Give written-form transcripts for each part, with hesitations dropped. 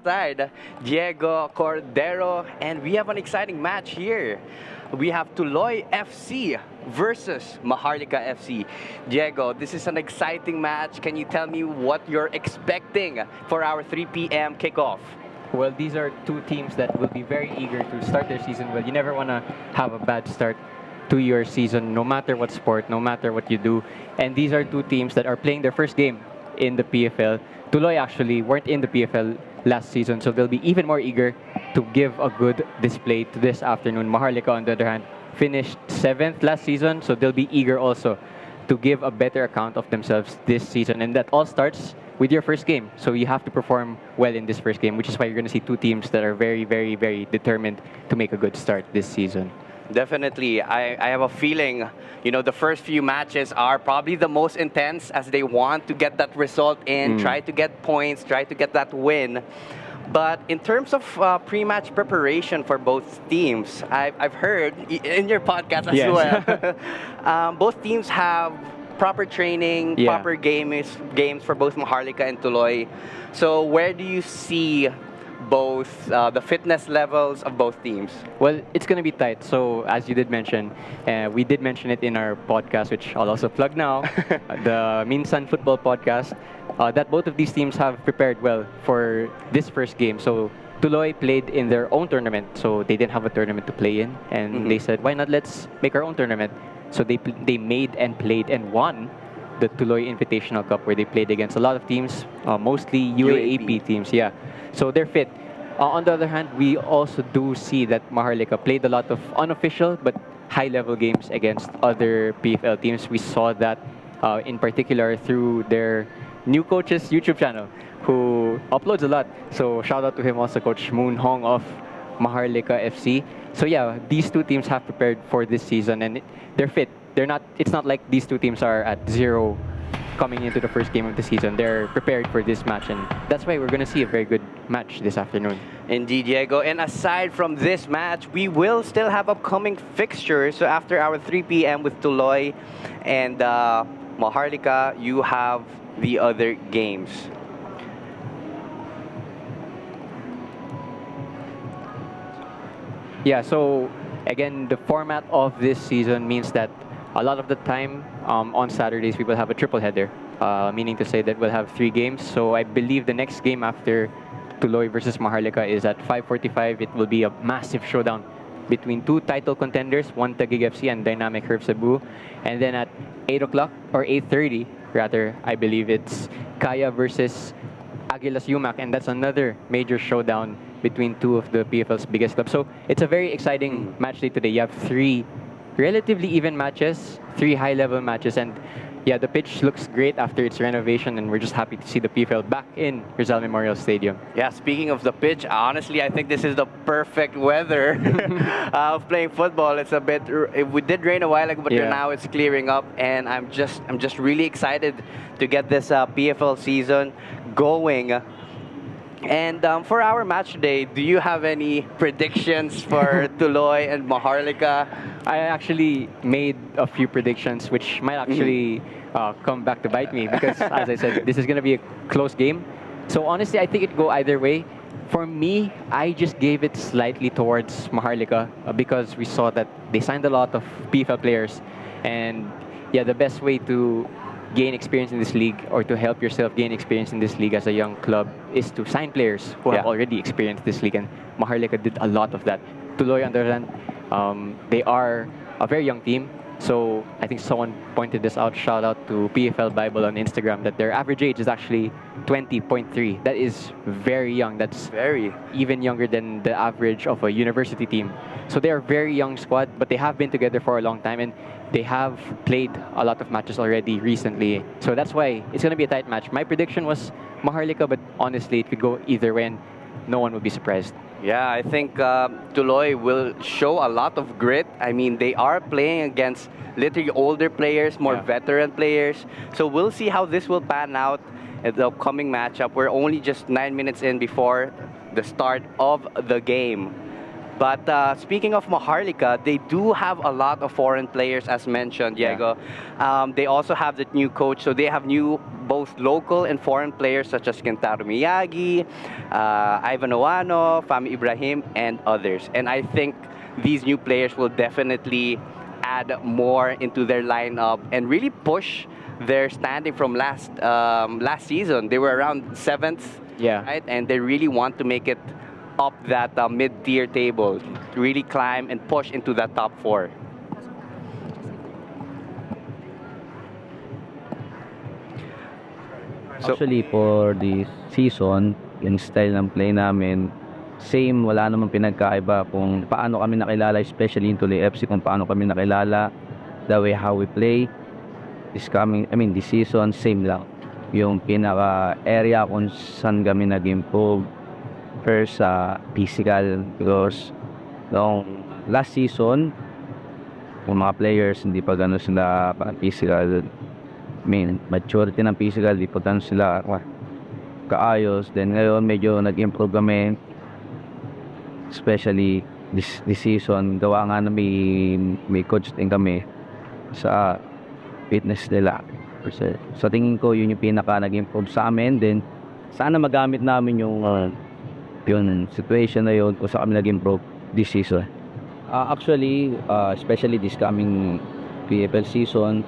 side, Diego Cordero, and we have an exciting match here. We have Tuloy FC versus Maharlika FC. Diego, this is an exciting match. Can you tell me what you're expecting for our 3 p.m. kickoff? Well, these are two teams that will be very eager to start their season well. You never want to have a bad start to your season, no matter what sport, no matter what you do. And these are two teams that are playing their first game in the PFL. Tuloy actually weren't in the PFL last season, so they'll be even more eager to give a good display to this afternoon. Maharlika, on the other hand, finished 7th last season, so they'll be eager also to give a better account of themselves this season. And that all starts with your first game. So you have to perform well in this first game, which is why you're going to see two teams that are very, very, very determined to make a good start this season. Definitely. I have a feeling, the first few matches are probably the most intense as they want to get that result in, try to get points, try to get that win. But in terms of pre-match preparation for both teams, I've heard in your podcast as well, both teams have proper training, proper games for both Maharlika and Tuloy. So where do you see both the fitness levels of both teams? Well, it's going to be tight. So, as you did mention, we did mention it in our podcast, which I'll also plug now, the Minsan Football Podcast, that both of these teams have prepared well for this first game. So, Tuloy played in their own tournament, so they didn't have a tournament to play in, and they said, why not let's make our own tournament? So they made and played and won the Tuloy Invitational Cup, where they played against a lot of teams, mostly UAAP teams. Yeah, so they're fit. On the other hand, we also do see that Maharlika played a lot of unofficial but high-level games against other PFL teams. We saw that in particular through their new coach's YouTube channel, who uploads a lot. So shout out to him also, Coach Moon Hong of Maharlika FC. So yeah, these two teams have prepared for this season, and they're fit. It's not like these two teams are at zero coming into the first game of the season. They're prepared for this match, and that's why we're going to see a very good match this afternoon. Indeed, Diego. And aside from this match, we will still have upcoming fixtures. So after our 3 p.m. with Tuloy and Maharlika, you have the other games. Yeah, so again, the format of this season means that a lot of the time on Saturdays we will have a triple header, meaning to say that we'll have 3 games. So I believe the next game after Tuloy versus Maharlika is at 5:45. It will be a massive showdown between 2 title contenders, one Taguig FC and Dynamic Herb Cebu. And then at 8 o'clock, or 8:30 rather, I believe it's Kaya versus Aguilas Yumac, and that's another major showdown between 2 of the PFL's biggest clubs. So it's a very exciting match day today. You have 3 relatively even matches, 3 high-level matches, and yeah, the pitch looks great after its renovation, and we're just happy to see the PFL back in Rizal Memorial Stadium. Yeah, speaking of the pitch, honestly, I think this is the perfect weather of playing football. It's a bit, we did rain a while ago, but now it's clearing up, and I'm just really excited to get this PFL season going. And for our match today, do you have any predictions for Tuloy and Maharlika? I actually made a few predictions, which might actually come back to bite me, because, as I said, this is going to be a close game. So honestly, I think it could go either way. For me, I just gave it slightly towards Maharlika because we saw that they signed a lot of PFL players. And yeah, the best way to gain experience in this league, or to help yourself gain experience in this league as a young club, is to sign players who have already experienced this league, and Maharlika did a lot of that. Tuloy, on the other hand, they are a very young team, so I think someone pointed this out, shout out to PFL Bible on Instagram, that their average age is actually 20.3. That is very young. That's very even younger than the average of a university team. So they are a very young squad, but they have been together for a long time, and they have played a lot of matches already recently. So that's why it's going to be a tight match. My prediction was Maharlika, but honestly, it could go either way, and no one would be surprised. Yeah, I think Tuloy will show a lot of grit. I mean, they are playing against literally older players, more veteran players. So we'll see how this will pan out at the upcoming matchup. We're only just 9 minutes in before the start of the game. But speaking of Maharlika, they do have a lot of foreign players, as mentioned, Diego. They also have the new coach, so they have new both local and foreign players such as Kentaro Miyagi, Ivan Oano, Fami Ibrahim, and others. And I think these new players will definitely add more into their lineup and really push their standing from last season. They were around seventh, Yeah. right? And they really want to make it up that mid-tier table, to really climb and push into that top four. So, Actually, for this season, yung style ng play namin, same, wala namang pinagkaiba kung paano kami nakilala, especially in Tuloy FC, kung paano kami nakilala, the way how we play. This season, same lang. Yung pinaka-area kung saan kami nag-improve. First, physical, because noong last season, kung mga players, hindi pa gano'n sila physical. Maturity ng physical, di pa gano'n sila kaayos. Then ngayon, medyo nag-improve kami. Especially this season, gawa nga na may coach din kami sa fitness nila. Sa tingin ko, yun yung pinaka nag-improve sa amin. Then, sana magamit namin yung situation na yun kung saan kami nag-improve this season. Actually, especially this coming PFL season,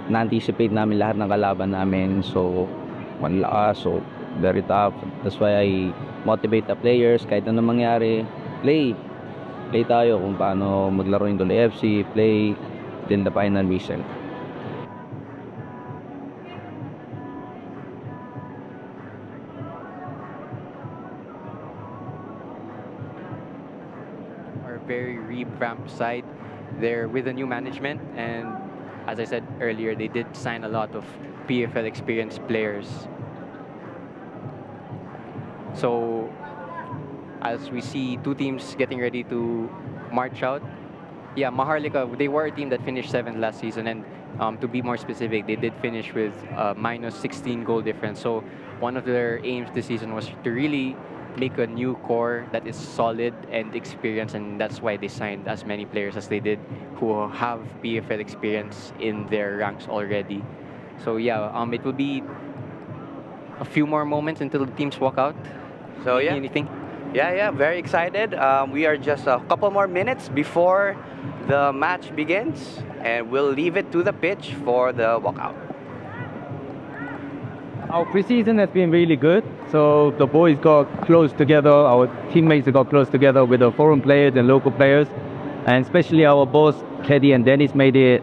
na-anticipate namin lahat ng kalaban namin. So, malakas, so very tough. That's why I motivate the players, kahit ano mangyari, play tayo kung paano maglaro yung Tuloy FC, play till the final whistle. Are very revamped side. They're with a new management, and as I said earlier, they did sign a lot of PFL experienced players. So, as we see two teams getting ready to march out, yeah, Maharlika, they were a team that finished 7th last season, and to be more specific, they did finish with minus 16 goal difference. So, one of their aims this season was to really make a new core that is solid and experienced, and that's why they signed as many players as they did who have PFL experience in their ranks already. So yeah, it will be a few more moments until the teams walk out. so yeah. Anything? Yeah, very excited. We are just a couple more minutes before the match begins, and we'll leave it to the pitch for the walkout. Our preseason has been really good. So the boys got close together, our teammates got close together with the foreign players and local players. And especially our boss, Keddy and Dennis, made it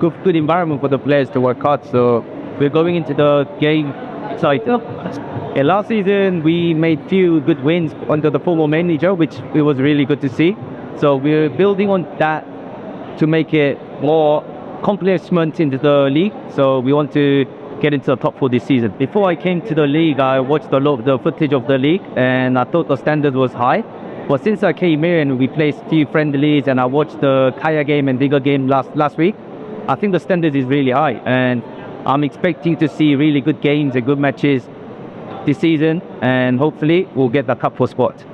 good environment for the players to work hard. So we're going into the game excited. And last season, we made few good wins under the former manager, which it was really good to see. So we're building on that to make it more accomplishment into the league. So we want to get into the top 4 this season. Before I came to the league, I watched the footage of the league, and I thought the standard was high. But since I came here and we played few friendlies, and I watched the Kaya game and bigger game last week, I think the standard is really high, and I'm expecting to see really good games and good matches this season, and hopefully we'll get the cup for spot.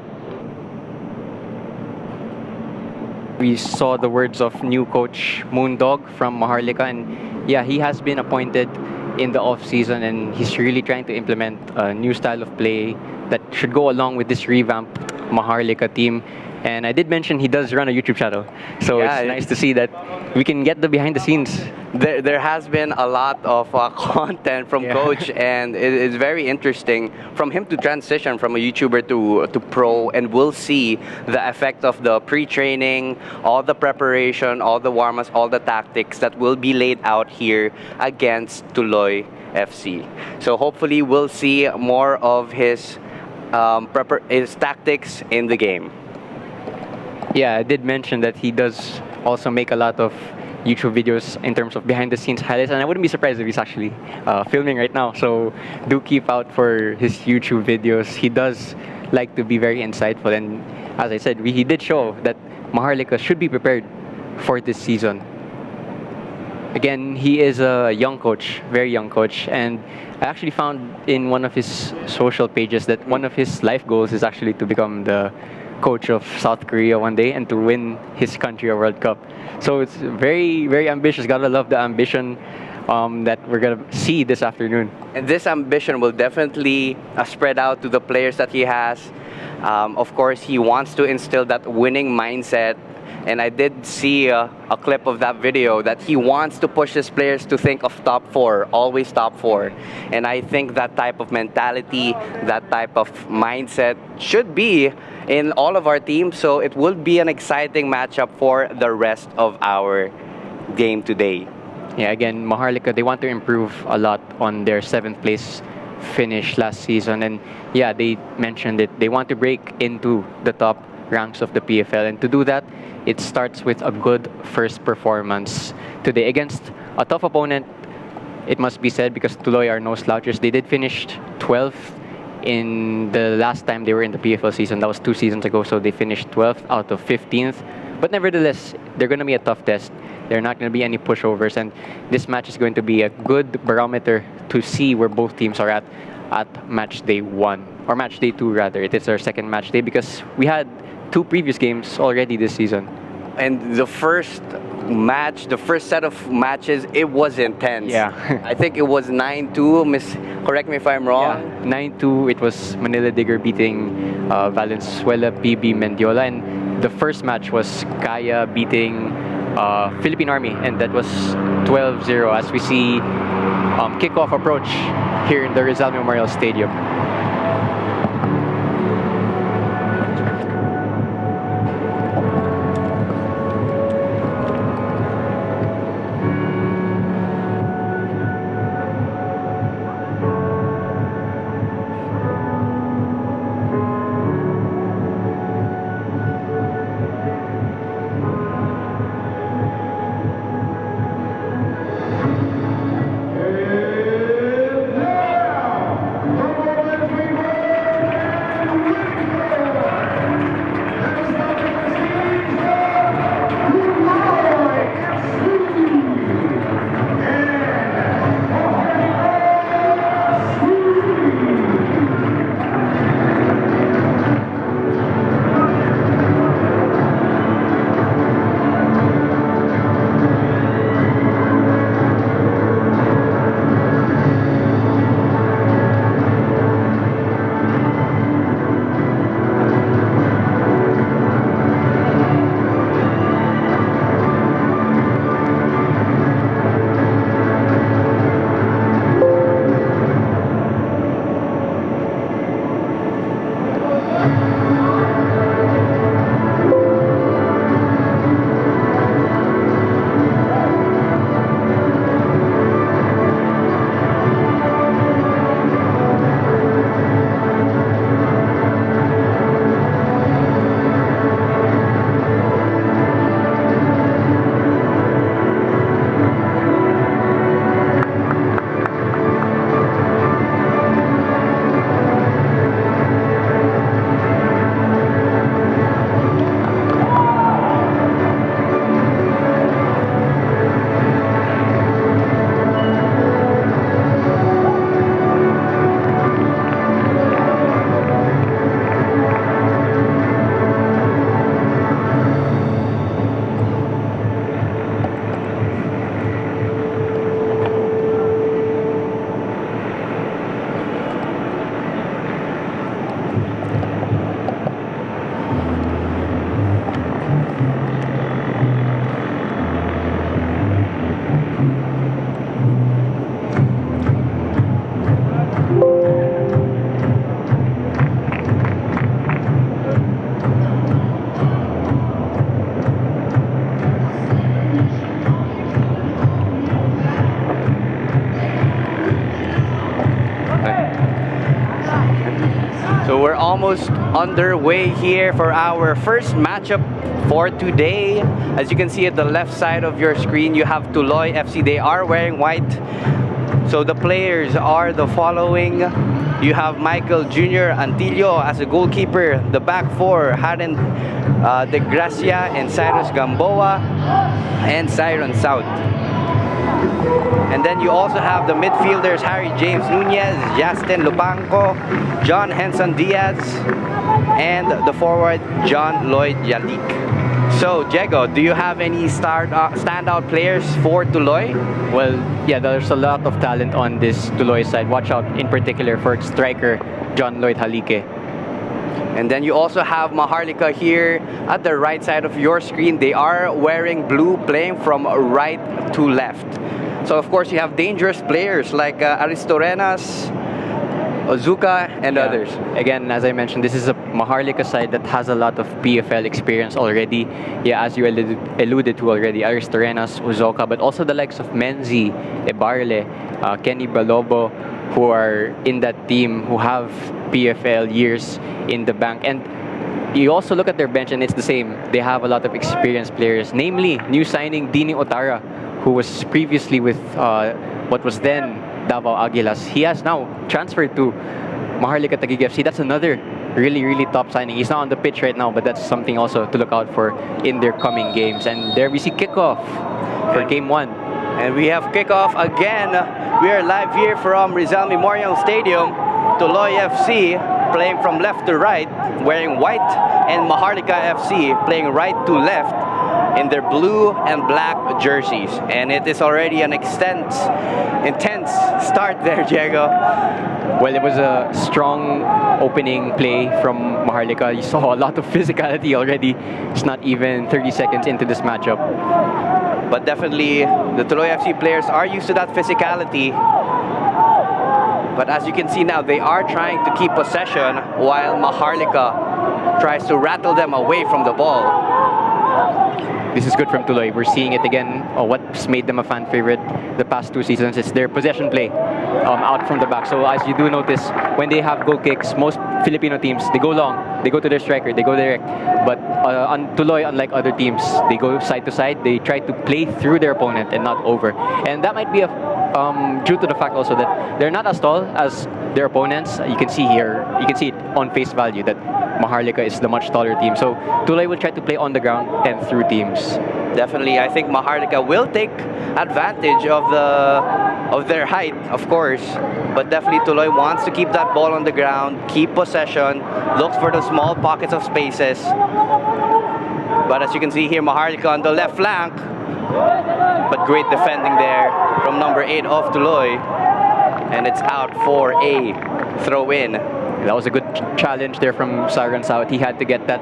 We saw the words of new coach Moondog from Maharlika, and yeah, he has been appointed in the off season, and he's really trying to implement a new style of play that should go along with this revamped Maharlika team. And I did mention he does run a YouTube channel, so Yeah, it's nice to see that we can get the behind the scenes. There has been a lot of content from Coach, and it's very interesting from him to transition from a YouTuber to pro, and we'll see the effect of the pre-training, all the preparation, all the warm-ups, all the tactics that will be laid out here against Tuloy FC. So hopefully we'll see more of his tactics in the game. Yeah, I did mention that he does also make a lot of YouTube videos in terms of behind the scenes highlights, and I wouldn't be surprised if he's actually filming right now. So do keep out for his YouTube videos. He does like to be very insightful, and as I said, he did show that Maharlika should be prepared for this season. Again, he is a young coach, very young coach, and I actually found in one of his social pages that one of his life goals is actually to become the coach of South Korea one day and to win his country a World Cup. So it's very, very ambitious. Gotta love the ambition that we're gonna see this afternoon. And this ambition will definitely spread out to the players that he has. Of course, he wants to instill that winning mindset. And I did see a clip of that video that he wants to push his players to think of top four, always top four. And I think that type of mentality, that type of mindset should be in all of our teams. So it will be an exciting matchup for the rest of our game today. Yeah, again, Maharlika, they want to improve a lot on their 7th place finish last season. And yeah, they mentioned it. They want to break into the top ranks of the PFL. And to do that, it starts with a good first performance today against a tough opponent, it must be said, because Tuloy are no slouchers. They did finish 12th in the last time they were in the PFL season. That was 2 seasons ago, so they finished 12th out of 15th. But nevertheless, they're going to be a tough test. There are not going to be any pushovers, and this match is going to be a good barometer to see where both teams are at match day 1, or match day 2 rather. It is our second match day because we had 2 previous games already this season. And the first match, the first set of matches, it was intense. Yeah. I think it was 9-2. Correct me if I'm wrong. Yeah, 9-2. It was Manila Digger beating Valenzuela PB Mendiola, and the first match was Kaya beating Philippine Army, and that was 12-0 as we see kickoff approach here in the Rizal Memorial Stadium. So we're almost underway here for our first matchup for today. As you can see at the left side of your screen, you have Tuloy FC. They are wearing white. So the players are the following. You have Michael Jr. Antillo as a goalkeeper. The back four, Haden De Gracia and Cyrus Gamboa and Siron South. And then you also have the midfielders Harry James Nunez, Justin Lubanco, John Henson Diaz, and the forward John Lloyd Yalik. So, Diego, do you have any standout players for Tuloy? Well, yeah, there's a lot of talent on this Tuloy side. Watch out in particular for striker John Lloyd Halike. And then you also have Maharlika here at the right side of your screen. They are wearing blue, playing from right to left. So, of course, you have dangerous players like Aristorenas, Ozuka, and others. Again, as I mentioned, this is a Maharlika side that has a lot of PFL experience already. Yeah, as you alluded to already, Aristorenas, Uzoka, but also the likes of Menzi, Ebarle, Kenny Balobo, who are in that team, who have PFL years in the bank. And you also look at their bench and it's the same. They have a lot of experienced players, namely new signing Dini Otara, who was previously with what was then Davao Aguilas. He has now transferred to Maharlika Taguig FC. That's another really top signing. He's not on the pitch right now, but that's something also to look out for in their coming games. And there we see kickoff for game 1. And we have kickoff again. We are live here from Rizal Memorial Stadium. Tuloy FC playing from left to right, wearing white, and Maharlika FC playing right to left in their blue and black jerseys. And it is already an intense start there, Diego. Well, it was a strong opening play from Maharlika. You saw a lot of physicality already. It's not even 30 seconds into this matchup. But definitely, the Tuloy FC players are used to that physicality. But as you can see now, they are trying to keep possession while Maharlika tries to rattle them away from the ball. This is good from Tuloy. We're seeing it again. What's made them a fan favorite the past 2 seasons is their possession play out from the back. So as you do notice, when they have goal kicks, most Filipino teams, they go long, they go to their striker, they go direct. But on Tuloy, unlike other teams, they go side to side. They try to play through their opponent and not over. And that might be due to the fact also that they're not as tall as their opponents. You can see here, you can see it on face value that Maharlika is the much taller team. So Tuloy will try to play on the ground and through teams. Definitely, I think Maharlika will take advantage of their height, of course. But definitely Tuloy wants to keep that ball on the ground, keep possession, looks for the small pockets of spaces. But as you can see here, Maharlika on the left flank. But great defending there from number 8 of Tuloy. And it's out for a throw-in. That was a good challenge there from Siren South. He had to get that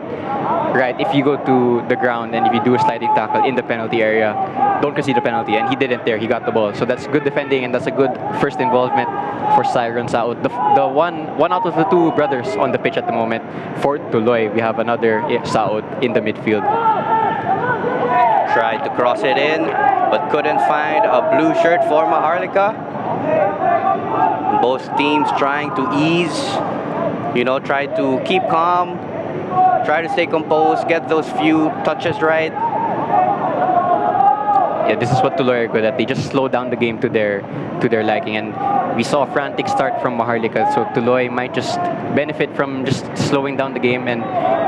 right. If you go to the ground and if you do a sliding tackle in the penalty area, don't concede the penalty. And he didn't there. He got the ball. So that's good defending and that's a good first involvement for Siren South. The one out of the 2 brothers on the pitch at the moment for Tuloy. We have another South in the midfield. Tried to cross it in, but couldn't find a blue shirt for Maharlika. Both teams trying to ease, try to keep calm, try to stay composed, get those few touches right. Yeah, this is what Tuloy are good at. They just slow down the game to their liking, and we saw a frantic start from Maharlika. So Tuloy might just benefit from just slowing down the game and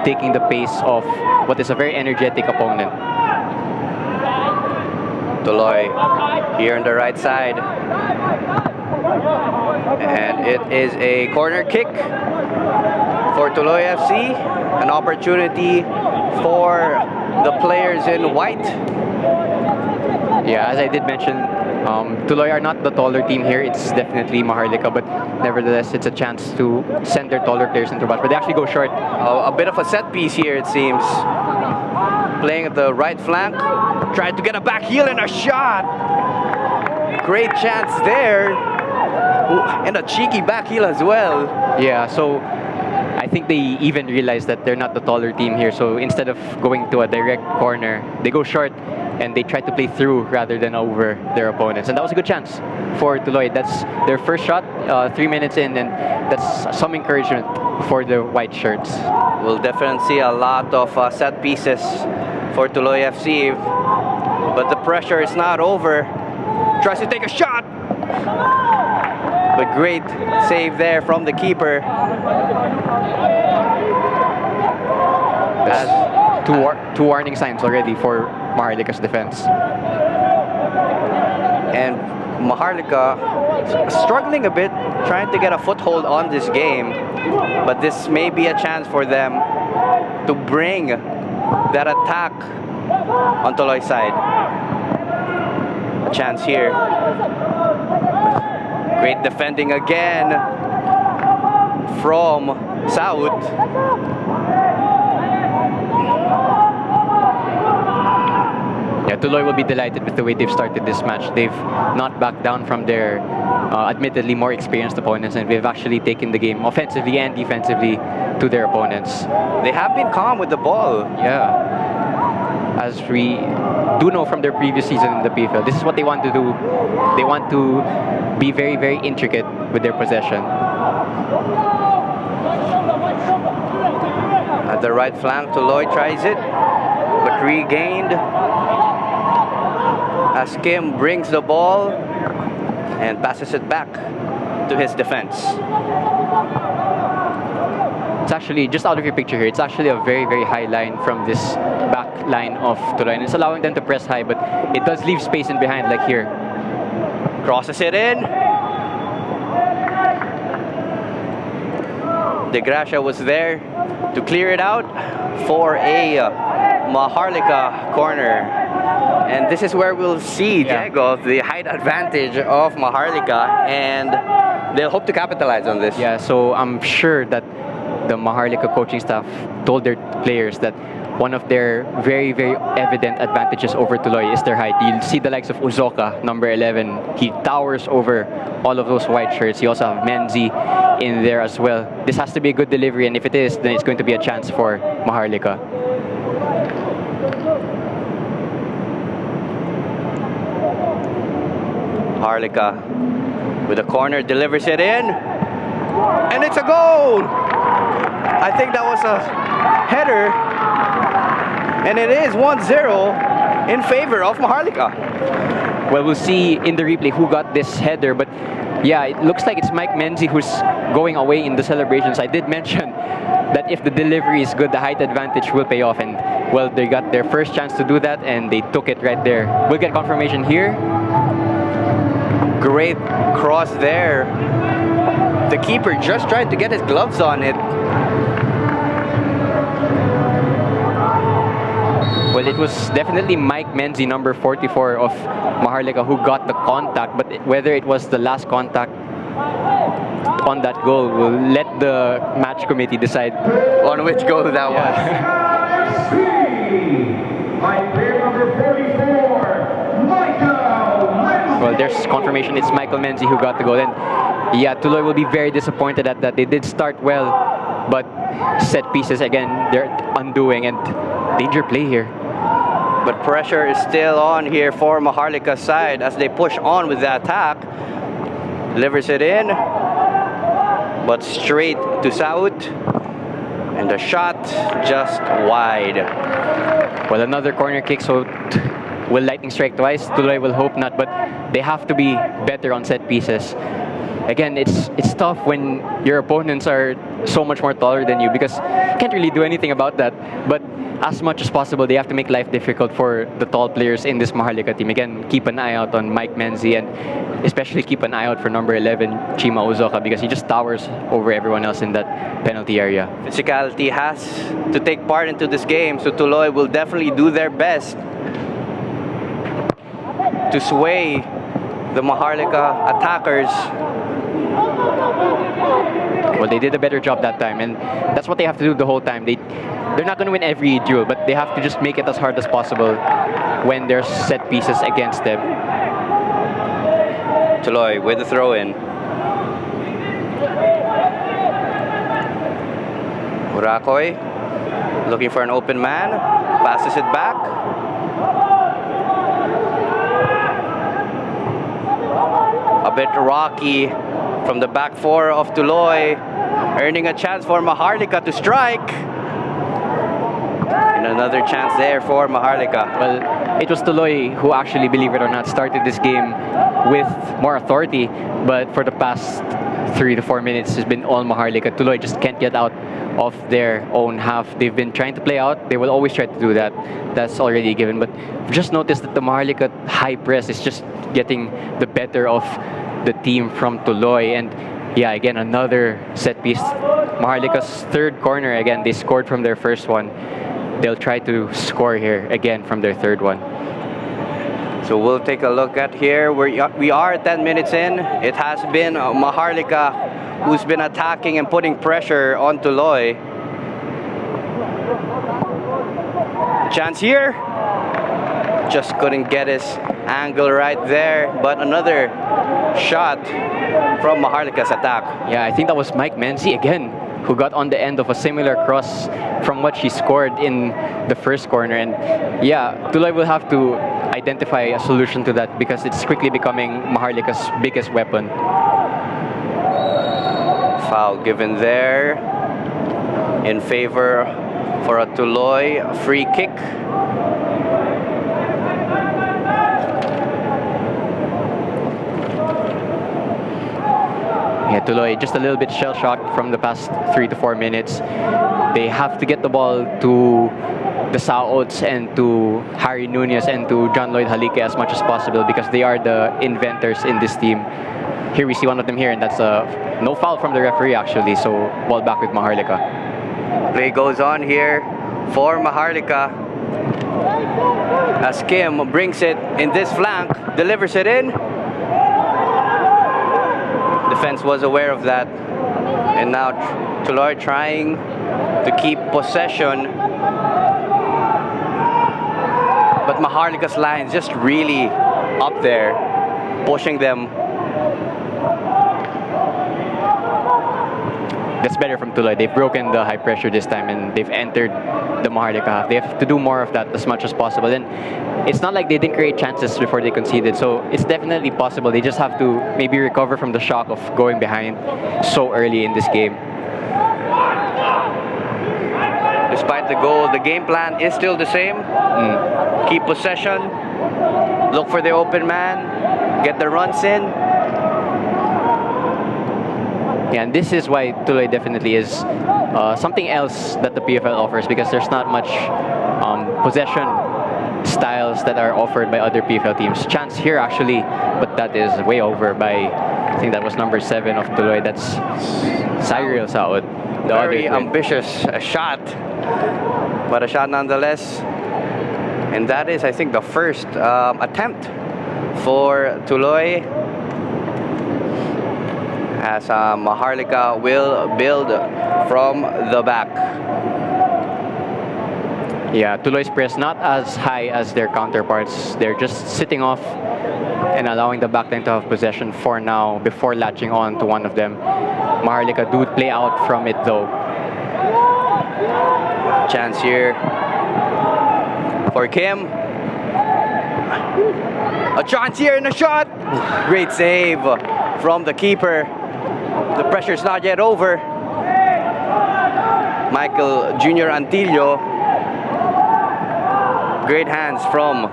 taking the pace of what is a very energetic opponent. Tuloy here on the right side. And it is a corner kick for Tuloy FC. An opportunity for the players in white. Yeah, as I did mention, Tuloy are not the taller team here. It's definitely Maharlika, but nevertheless, it's a chance to send their taller players into match. But they actually go short. A bit of a set piece here, it seems. Playing at the right flank. Tried to get a back heel and a shot. Great chance there. And a cheeky back heel as well. Yeah, so I think they even realize that they're not the taller team here. So instead of going to a direct corner, they go short and they try to play through rather than over their opponents. And that was a good chance for Tuloy. That's their first shot, 3 minutes in, and that's some encouragement for the white shirts. We'll definitely see a lot of set pieces for Tuloy FC. But the pressure is not over. Tries to take a shot. But great save there from the keeper. Two warning signs already for Maharlika's defense. And Maharlika struggling a bit, trying to get a foothold on this game. But this may be a chance for them to bring that attack on Tuloy's side. A chance here. Great defending again from South. Yeah, Tuloy will be delighted with the way they've started this match. They've not backed down from their admittedly more experienced opponents, and they've actually taken the game offensively and defensively to their opponents. They have been calm with the ball. Yeah. As we do know from their previous season in the PFL, this is what they want to do. They want to be very, very intricate with their possession. At the right flank, Tuloy tries it, but regained as Kim brings the ball and passes it back to his defense. It's actually, just out of your picture here, it's actually a very, very high line from this back line of Tuloy. And it's allowing them to press high, but it does leave space in behind, like here. Crosses it in. De Gracia was there to clear it out for a Maharlika corner. And this is where we'll see, Diego, the height advantage of Maharlika, and they'll hope to capitalize on this. Yeah, so I'm sure that the Maharlika coaching staff told their players that one of their very, very evident advantages over Tuloy is their height. You'll see the likes of Uzoka, number 11. He towers over all of those white shirts. You also have Menzi in there as well. This has to be a good delivery, and if it is, then it's going to be a chance for Maharlika. Maharlika with a corner delivers it in, and it's a goal. I think that was a header, and it is 1-0 in favor of Maharlika. Well, we'll see in the replay who got this header, but yeah, it looks like it's Mike Menzi who's going away in the celebrations. I did mention that if the delivery is good, the height advantage will pay off, and well, they got their first chance to do that, and they took it right there. We'll get confirmation here. Great cross there. The keeper just tried to get his gloves on it. Well, it was definitely Mike Menzi, number 44 of Maharlika, who got the contact, but whether it was the last contact on that goal, will let the match committee decide On which goal that was. Well, there's confirmation it's Michael Menzi who got the goal. And yeah, Tuloy will be very disappointed at that. They did start well, but set pieces again, they're undoing, and danger play here. But pressure is still on here for Maharlika's side as they push on with the attack. Delivers it in, but straight to South. And the shot just wide. Well, another corner kick, so will lightning strike twice? Tuloy will hope not, but they have to be better on set pieces. Again, it's tough when your opponents are so much more taller than you, because you can't really do anything about that. But as much as possible, they have to make life difficult for the tall players in this Maharlika team. Again, keep an eye out on Mike Menzi, and especially keep an eye out for number 11, Chima Uzoka, because he just towers over everyone else in that penalty area. Physicality has to take part into this game, so Tuloy will definitely do their best to sway the Maharlika attackers. Well, they did a better job that time, and that's what they have to do the whole time. They're not going to win every duel, but they have to just make it as hard as possible when there's set pieces against them. Tuloy with the throw-in. Urakoy looking for an open man, passes it back. A bit rocky from the back four of Tuloy, earning a chance for Maharlika to strike. And another chance there for Maharlika. Well, it was Tuloy who actually, believe it or not, started this game with more authority, but for the past 3 to 4 minutes has been all Maharlika. Tuloy just can't get out of their own half. They've been trying to play out. They will always try to do that. That's already a given. But just notice that the Maharlika high press is just getting the better of the team from Tuloy. And yeah, again, another set piece. Maharlika's third corner, again, they scored from their first one. They'll try to score here again from their third one. So we'll take a look at here. We are 10 minutes in. It has been Maharlika who's been attacking and putting pressure on Tuloy. Chance here. Just couldn't get his angle right there. But another shot from Maharlika's attack. Yeah, I think that was Mike Menzie again, who got on the end of a similar cross from what she scored in the first corner. And yeah, Tuloy will have to identify a solution to that because it's quickly becoming Maharlika's biggest weapon. Foul given there in favor for a Tuloy free kick. Yeah, Tuloy just a little bit shell-shocked from the past 3 to 4 minutes. They have to get the ball to the Saots and to Harry Nunez and to John Lloyd Halike as much as possible because they are the inventors in this team. Here we see one of them here, and that's no foul from the referee actually, so ball back with Maharlika. Play goes on here for Maharlika as Kim brings it in this flank, delivers it in. Defense was aware of that, and now Tuloy trying to keep possession, but Maharlika's line is just really up there, pushing them. That's better from Tuloy. They've broken the high pressure this time and they've entered the Maharlika half. They have to do more of that as much as possible. And it's not like they didn't create chances before they conceded, so it's definitely possible. They just have to maybe recover from the shock of going behind so early in this game. Despite the goal, the game plan is still the same. Keep possession, look for the open man, get the runs in. Yeah, and this is why Tuloy definitely is something else that the PFL offers, because there's not much possession styles that are offered by other PFL teams. Chance here actually, but that is way over by, I think that was number 7 of Tuloy. That's Cyril Saud. Very ambitious shot, but a shot nonetheless. And that is, I think, the first attempt for Tuloy, as Maharlika will build from the back. Yeah, Tuloy's press not as high as their counterparts. They're just sitting off and allowing the backline to have possession for now before latching on to one of them. Maharlika do play out from it though. Chance here for Kim. A chance here and a shot. Great save from the keeper. The pressure's not yet over. Michael Jr. Antillo. Great hands from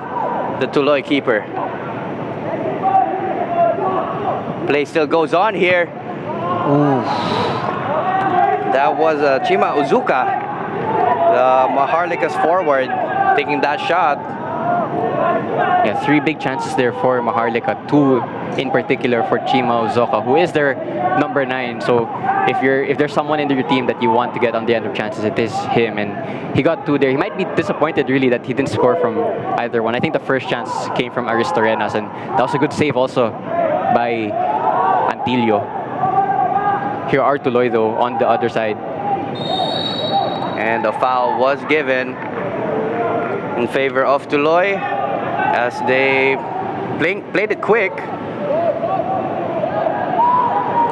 the Tuloy keeper. Play still goes on here. That was Chima Uzuka, the Maharlika's forward, taking that shot. Yeah, 3 big chances there for Maharlika, 2 in particular for Chima Uzuka, who is their number 9. So if there's someone in your team that you want to get on the end of chances, it is him, and he got 2 there. He might be disappointed really that he didn't score from either one. I think the first chance came from Aristorenas, and that was a good save also by Antillo. Here are Tuloy though on the other side. And a foul was given in favor of Tuloy as they played it quick.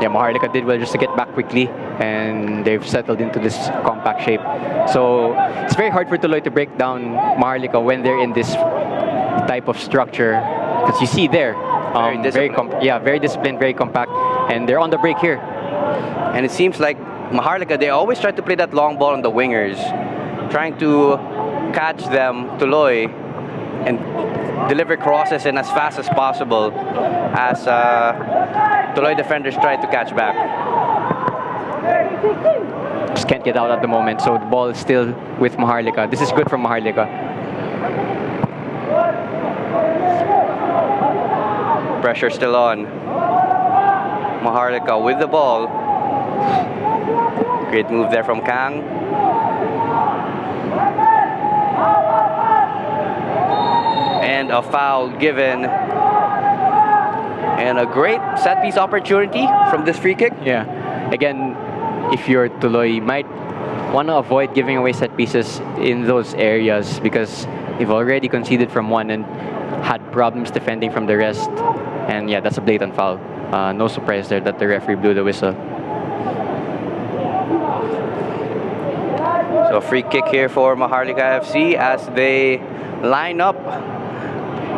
Yeah, Maharlika did well just to get back quickly, and they've settled into this compact shape. So it's very hard for Tuloy to break down Maharlika when they're in this type of structure, because you see there, very disciplined, very compact, and they're on the break here. And it seems like Maharlika, they always try to play that long ball on the wingers, trying to catch them, Tuloy, and deliver crosses in as fast as possible as Tuloy defenders try to catch back. Just can't get out at the moment, so the ball is still with Maharlika. This is good from Maharlika. Pressure still on. Maharlika with the ball. Great move there from Kang. And a foul given. And a great set piece opportunity from this free kick. Yeah. Again, if you're Tuloy, you might want to avoid giving away set pieces in those areas because you've already conceded from one and had problems defending from the rest. And yeah, that's a blatant foul. No surprise there that the referee blew the whistle. So free kick here for Maharlika FC as they line up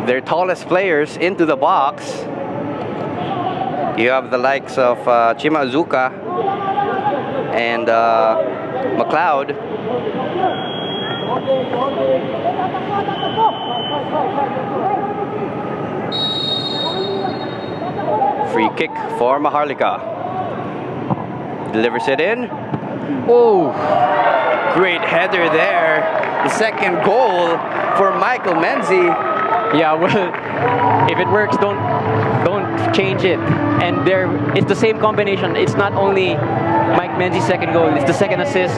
their tallest players into the box. You have the likes of Chima Uzuka and McLeod. Free kick for Maharlika. Delivers it in. Oh! Great header there. The second goal for Michael Menzi. Yeah, well, if it works, don't change it. And it's the same combination. It's not only Mike Menzi's second goal, it's the second assist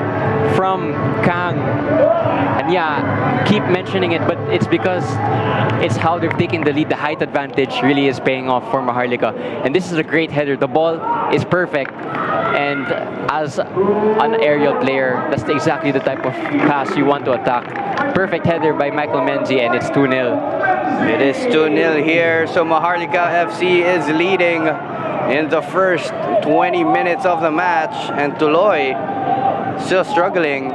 from Kang. And yeah, keep mentioning it, but it's because it's how they're taking the lead. The height advantage really is paying off for Maharlika. And this is a great header. The ball is perfect. And as an aerial player, that's exactly the type of pass you want to attack. Perfect header by Michael Menzi, and it's 2-0. It is 2-0 here, so Maharlika FC is leading in the first 20 minutes of the match, and Tuloy still struggling.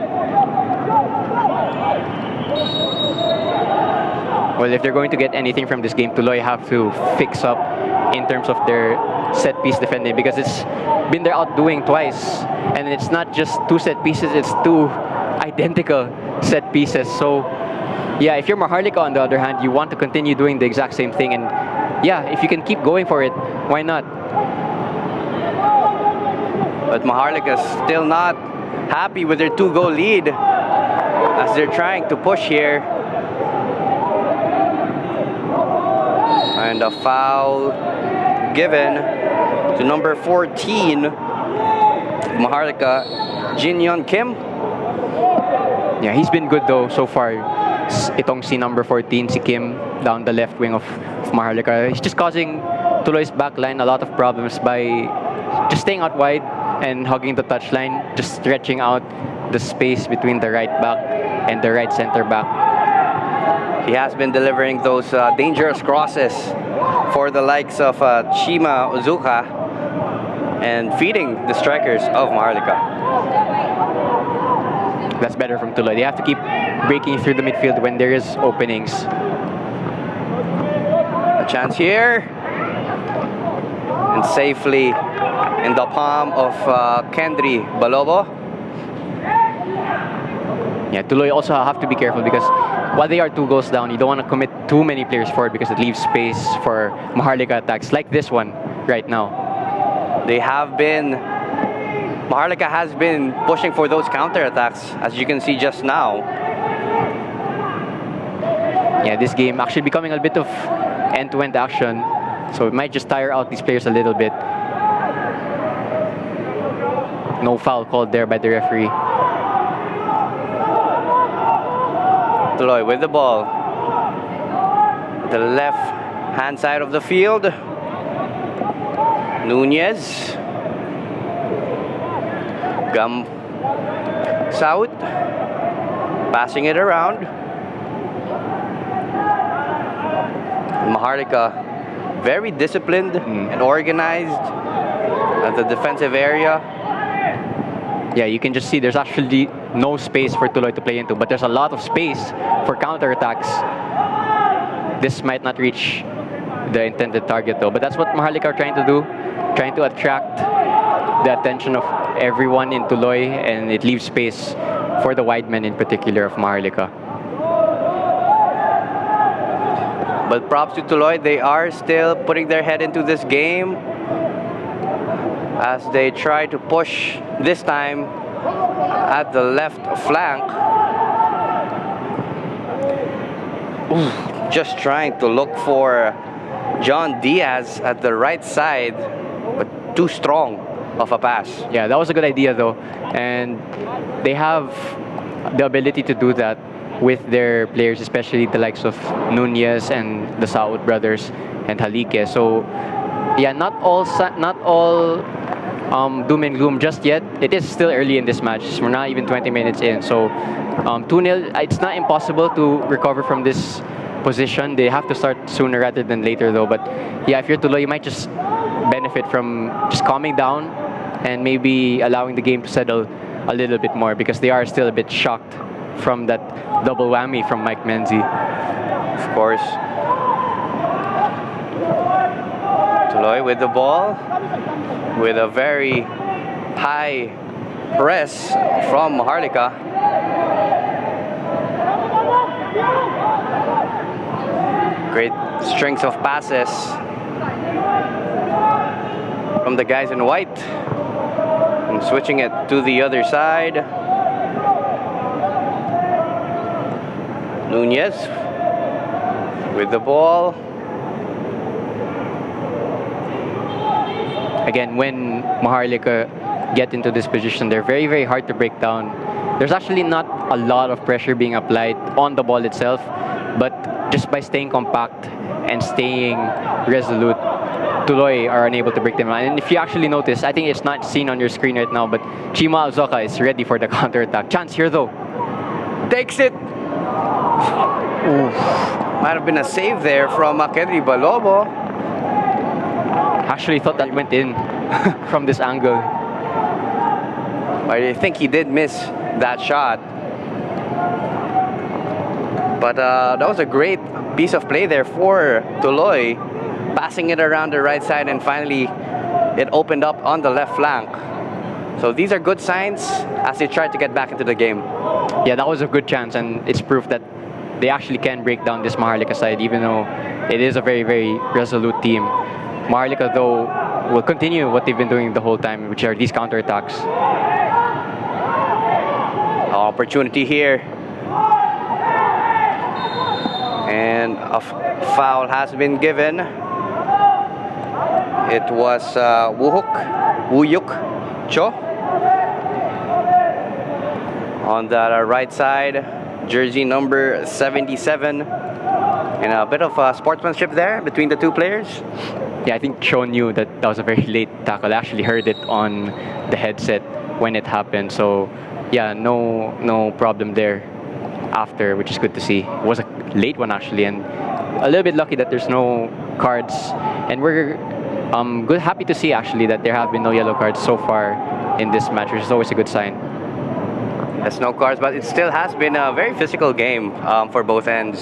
Well, if they're going to get anything from this game, Tuloy have to fix up in terms of their set piece defending because it's been their outdoing twice, and it's not just two set pieces, it's two identical set pieces. So yeah, if you're Maharlika on the other hand, you want to continue doing the exact same thing, and yeah, if you can keep going for it, why not? But Maharlika's still not happy with their 2-goal lead as they're trying to push here. And a foul given to number 14, Maharlika, Jinyon Kim. Yeah, he's been good though so far. Itong si number 14, si Kim, down the left wing of Maharlika. He's just causing Tuloy's backline a lot of problems by just staying out wide and hugging the touchline, just stretching out the space between the right back and the right center back. He has been delivering those dangerous crosses for the likes of Chima Uzuka and feeding the strikers of Maharlika. That's better from Tuloy. They have to keep breaking through the midfield when there is openings. A chance here. And safely in the palm of Kendry Balobo. Yeah, Tuloy also have to be careful because while they are 2 goals down, you don't want to commit too many players forward because it leaves space for Maharlika attacks like this one right now. Maharlika has been pushing for those counter-attacks, as you can see just now. Yeah, this game actually becoming a bit of end-to-end action, so it might just tire out these players a little bit. No foul called there by the referee. Tuloy with the ball. The left hand side of the field. Nunez. Gum South. Passing it around. Maharlika very disciplined and organized at the defensive area. Yeah, you can just see there's actually no space for Tuloy to play into, but there's a lot of space for counterattacks. This might not reach the intended target though, but that's what Maharlika are trying to do, trying to attract the attention of everyone in Tuloy, and it leaves space for the wide men in particular of Maharlika. But props to Tuloy, they are still putting their head into this game as they try to push this time at the left flank. Ooh, just trying to look for John Diaz at the right side, but too strong of a pass. Yeah, that was a good idea though, and they have the ability to do that with their players, especially the likes of Nunez and the Saud brothers and Halike. So yeah, not all doom and gloom just yet. It is still early in this match. We're not even 20 minutes in. So 2-0, it's not impossible to recover from this position. They have to start sooner rather than later though. But yeah, if you're Tuloy, you might just benefit from just calming down and maybe allowing the game to settle a little bit more, because they are still a bit shocked from that double whammy from Mike Menzi. Of course. Tuloy with the ball, with a very high press from Maharlika. Great strings of passes from the guys in white. And switching it to the other side. Nunez with the ball. Again, when Maharlika get into this position, they're very, very hard to break down. There's actually not a lot of pressure being applied on the ball itself, but just by staying compact and staying resolute, Tuloy are unable to break them down. And if you actually notice, I think it's not seen on your screen right now, but Chima Alzoka is ready for the counter-attack. Chance here though. Takes it. Oof. Might have been a save there from Kedri Balobo. Actually thought that went in from this angle. I think he did miss that shot. But that was a great piece of play there for Tuloy, passing it around the right side, and finally it opened up on the left flank. So these are good signs as they try to get back into the game. Yeah, that was a good chance, and it's proof that they actually can break down this Maharlika side, even though it is a very, very resolute team. Maharlika, though, will continue what they've been doing the whole time, which are these counterattacks. Opportunity here. And a foul has been given. It was Wuyuk Cho on the right side, jersey number 77. And a bit of sportsmanship there between the two players. Yeah, I think Cho knew that that was a very late tackle. I actually heard it on the headset when it happened. So yeah, no problem there after, which is good to see. It was a late one actually, and a little bit lucky that there's no cards. And we're happy to see actually that there have been no yellow cards so far in this match, which is always a good sign. There's no cards, but it still has been a very physical game for both ends.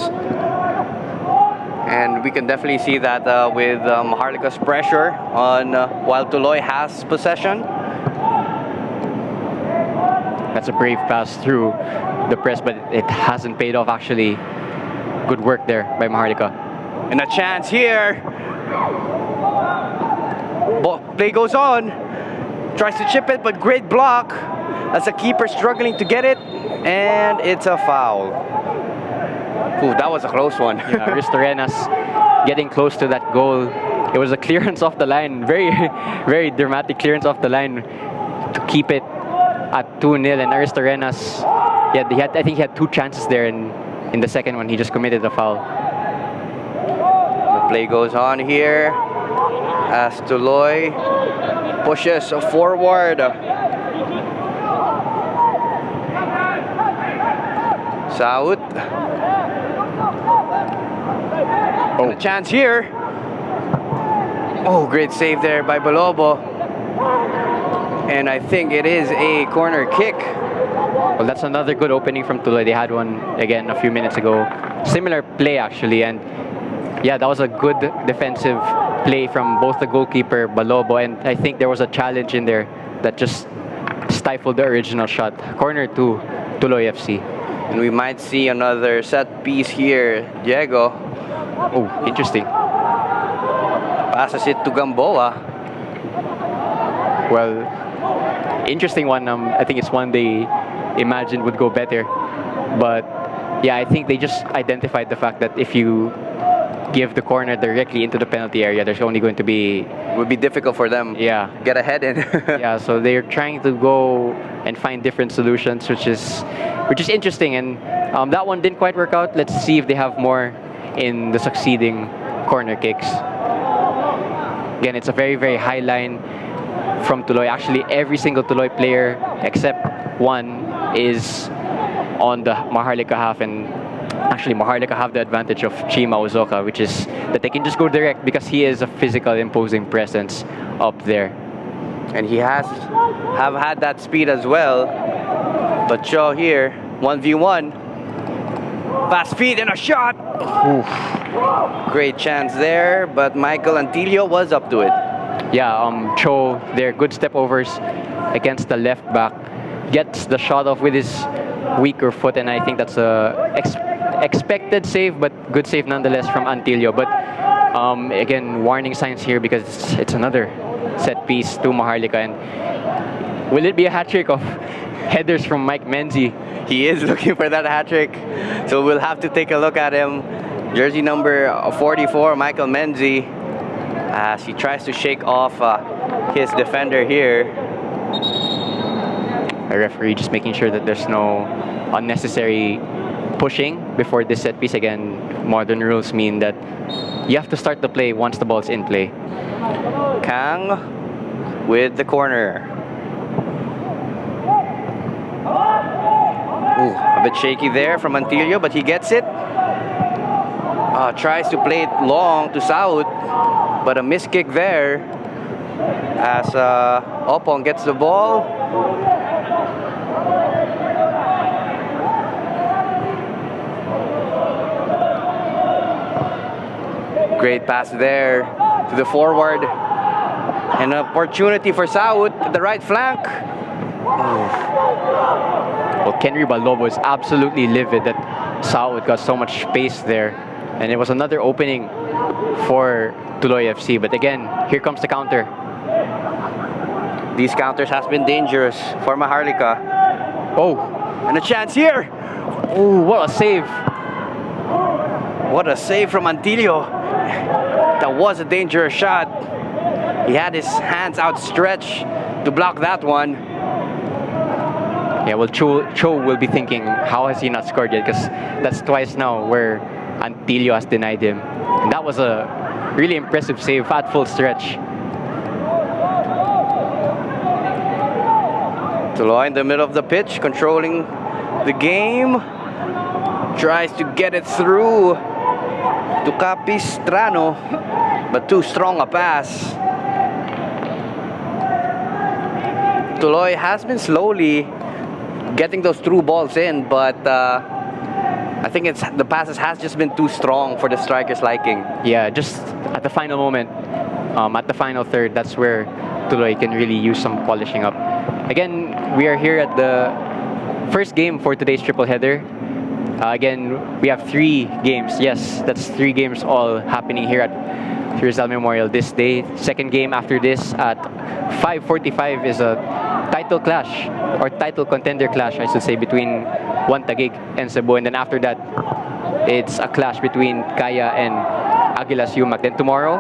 And we can definitely see that with Maharlika's pressure on while Tuloy has possession. That's a brave pass through the press, but it hasn't paid off actually. Good work there by Maharlika. And a chance here. Play goes on. Tries to chip it, but great block as the keeper struggling to get it. And it's a foul. Ooh, that was a close one. Yeah, Ristorenas getting close to that goal. It was a clearance off the line. Very, very dramatic clearance off the line to keep it at 2-0. And Ristorenas, I think he had two chances there. And in the second one, he just committed a foul. The play goes on here as Tuloy pushes forward. Saud. Oh, a chance here. Oh, great save there by Balobo. And I think it is a corner kick. Well, that's another good opening from Tuloy. They had one again a few minutes ago. Similar play actually, and yeah, that was a good defensive play from both the goalkeeper Balobo, and I think there was a challenge in there that just stifled the original shot. Corner to Tuloy FC. And we might see another set piece here. Diego Oh, interesting. Passes it to Gamboa. Well, interesting one. I think it's one they imagined would go better. But yeah, I think they just identified the fact that if you give the corner directly into the penalty area, there's only going to be Would be difficult for them. yeah. Get ahead in. Yeah, so they're trying to go and find different solutions, which is interesting. And that one didn't quite work out. Let's see if they have more in the succeeding corner kicks. Again, it's a very, very high line from Tuloy. Actually, every single Tuloy player except one is on the Maharlika half, and actually Maharlika have the advantage of Chima Uzoka, which is that they can just go direct because he is a physical, imposing presence up there. And he have had that speed as well. But Cho here, 1v1. Fast feet and a shot. Great chance there, but Michael Antilio was up to it. Yeah, Cho, their good step overs against the left back, gets the shot off with his weaker foot, and I think that's a expected save, but good save nonetheless from Antilio. But again, warning signs here because it's another set piece to Maharlika. And will it be a hat trick of headers from Mike Menzi? He is looking for that hat trick, so we'll have to take a look at him. Jersey number 44, Michael Menzi, as he tries to shake off his defender here. A referee just making sure that there's no unnecessary pushing before this set piece. Again, modern rules mean that you have to start the play once the ball's in play. Kang with the corner. Ooh, a bit shaky there from Antilio, but he gets it. Tries to play it long to Saud, but a missed kick there as Opong gets the ball. Great pass there to the forward. An opportunity for Saud at the right flank. Well, Kenry Balobo is absolutely livid that Saud got so much space there. And it was another opening for Tuloy FC. But again, here comes the counter. These counters has been dangerous for Maharlika. Oh, And a chance here. oh, what a save. What a save from Antilio. That was a dangerous shot. He had his hands outstretched to block that one. Yeah, well, Cho will be thinking, how has he not scored yet? Because that's twice now where Antilio has denied him. And that was a really impressive save at full stretch. Tuloy in the middle of the pitch, controlling the game. Tries to get it through to Capistrano, but too strong a pass. Tuloy has been slowly getting those through balls in, but I think the passes has just been too strong for the striker's liking. Yeah, just at the final moment, at the final third, that's where Tuloy can really use some polishing up. Again, we are here at the first game for today's triple header. Again, we have 3 games. Yes, that's 3 games all happening here at Rizal Memorial this day. Second game after this at 5:45 is a title clash, or title contender clash, I should say, between One Taguig and Cebu. And then after that, it's a clash between Kaya and Aguilas Yumac. Then tomorrow,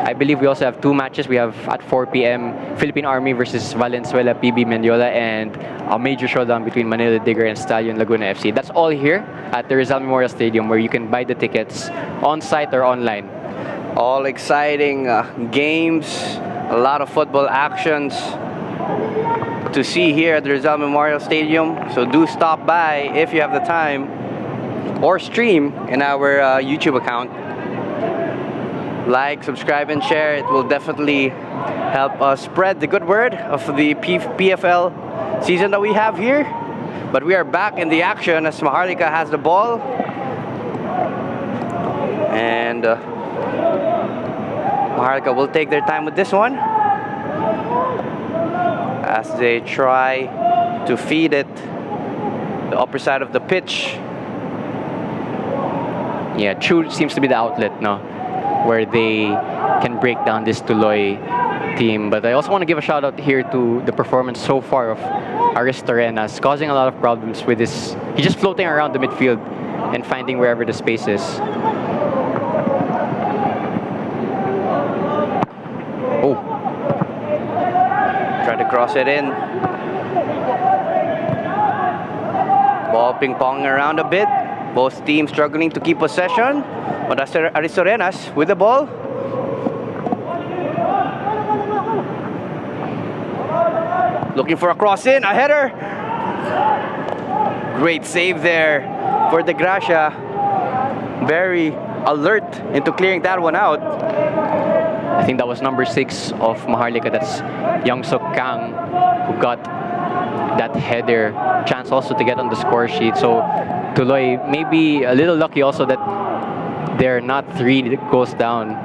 I believe we also have 2 matches. We have at 4 p.m. Philippine Army versus Valenzuela PB Mendiola, and a major showdown between Manila Digger and Stallion Laguna FC. That's all here at the Rizal Memorial Stadium, where you can buy the tickets on site or online. All exciting games, a lot of football actions to see here at the Rizal Memorial Stadium. So do stop by if you have the time, or stream in our YouTube account. Like, subscribe, and share. It will definitely help us spread the good word of the PFL season that we have here. But we are back in the action as Maharlika has the ball. And Maharlika will take their time with this one as they try to feed it the upper side of the pitch. Yeah, True seems to be the outlet, no, where they can break down this Tuloy team. But I also want to give a shout out here to the performance so far of Aristorenas, causing a lot of problems with this. He's just floating around the midfield and finding wherever the space is. Oh, Try to cross it in. Ball ping-ponging around a bit. Both teams struggling to keep possession. But Aristorenas with the ball. Looking for a cross in, a header. Great save there for De Gracia. Very alert into clearing that one out. I think that was number 6 of Maharlika. That's Young Suk Kang, who got that header. Chance also to get on the score sheet. So Tuloy maybe a little lucky also that they're not 3 goals down.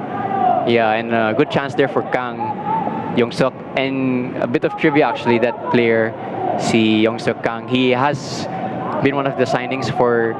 Yeah, and a good chance there for Kang, Young Suk. And a bit of trivia actually, that player, si Young Suk Kang, he has been one of the signings for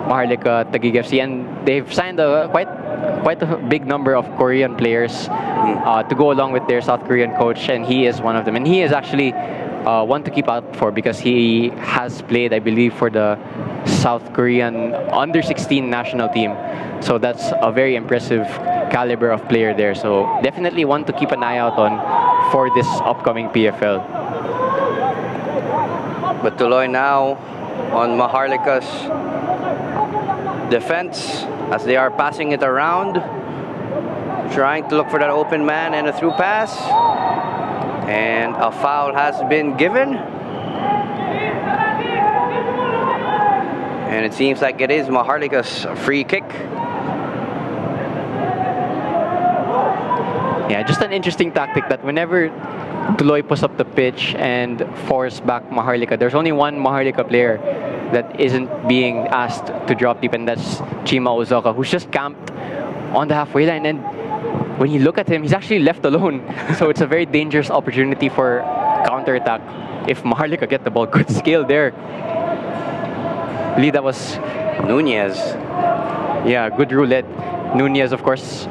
Maharlika Taguig FC, and they've signed quite a big number of Korean players to go along with their South Korean coach, and he is one of them. And he is actually one to keep out for because he has played, I believe, for the South Korean under-16 national team. So that's a very impressive caliber of player there. So definitely one to keep an eye out on for this upcoming PFL. But Tuloy now on Maharlika's defense as they are passing it around, trying to look for that open man and a through pass. And a foul has been given. And it seems like it is Maharlika's free kick. Yeah, just an interesting tactic that whenever Tuloy puts up the pitch and force back Maharlika, there's only one Maharlika player that isn't being asked to drop deep, and that's Chima Ozoka, who's just camped on the halfway line. And when you look at him, he's actually left alone. So it's a very dangerous opportunity for counterattack if Maharlika get the ball. Good skill there. I believe that was Nunez. Yeah, good roulette. Nunez, of course,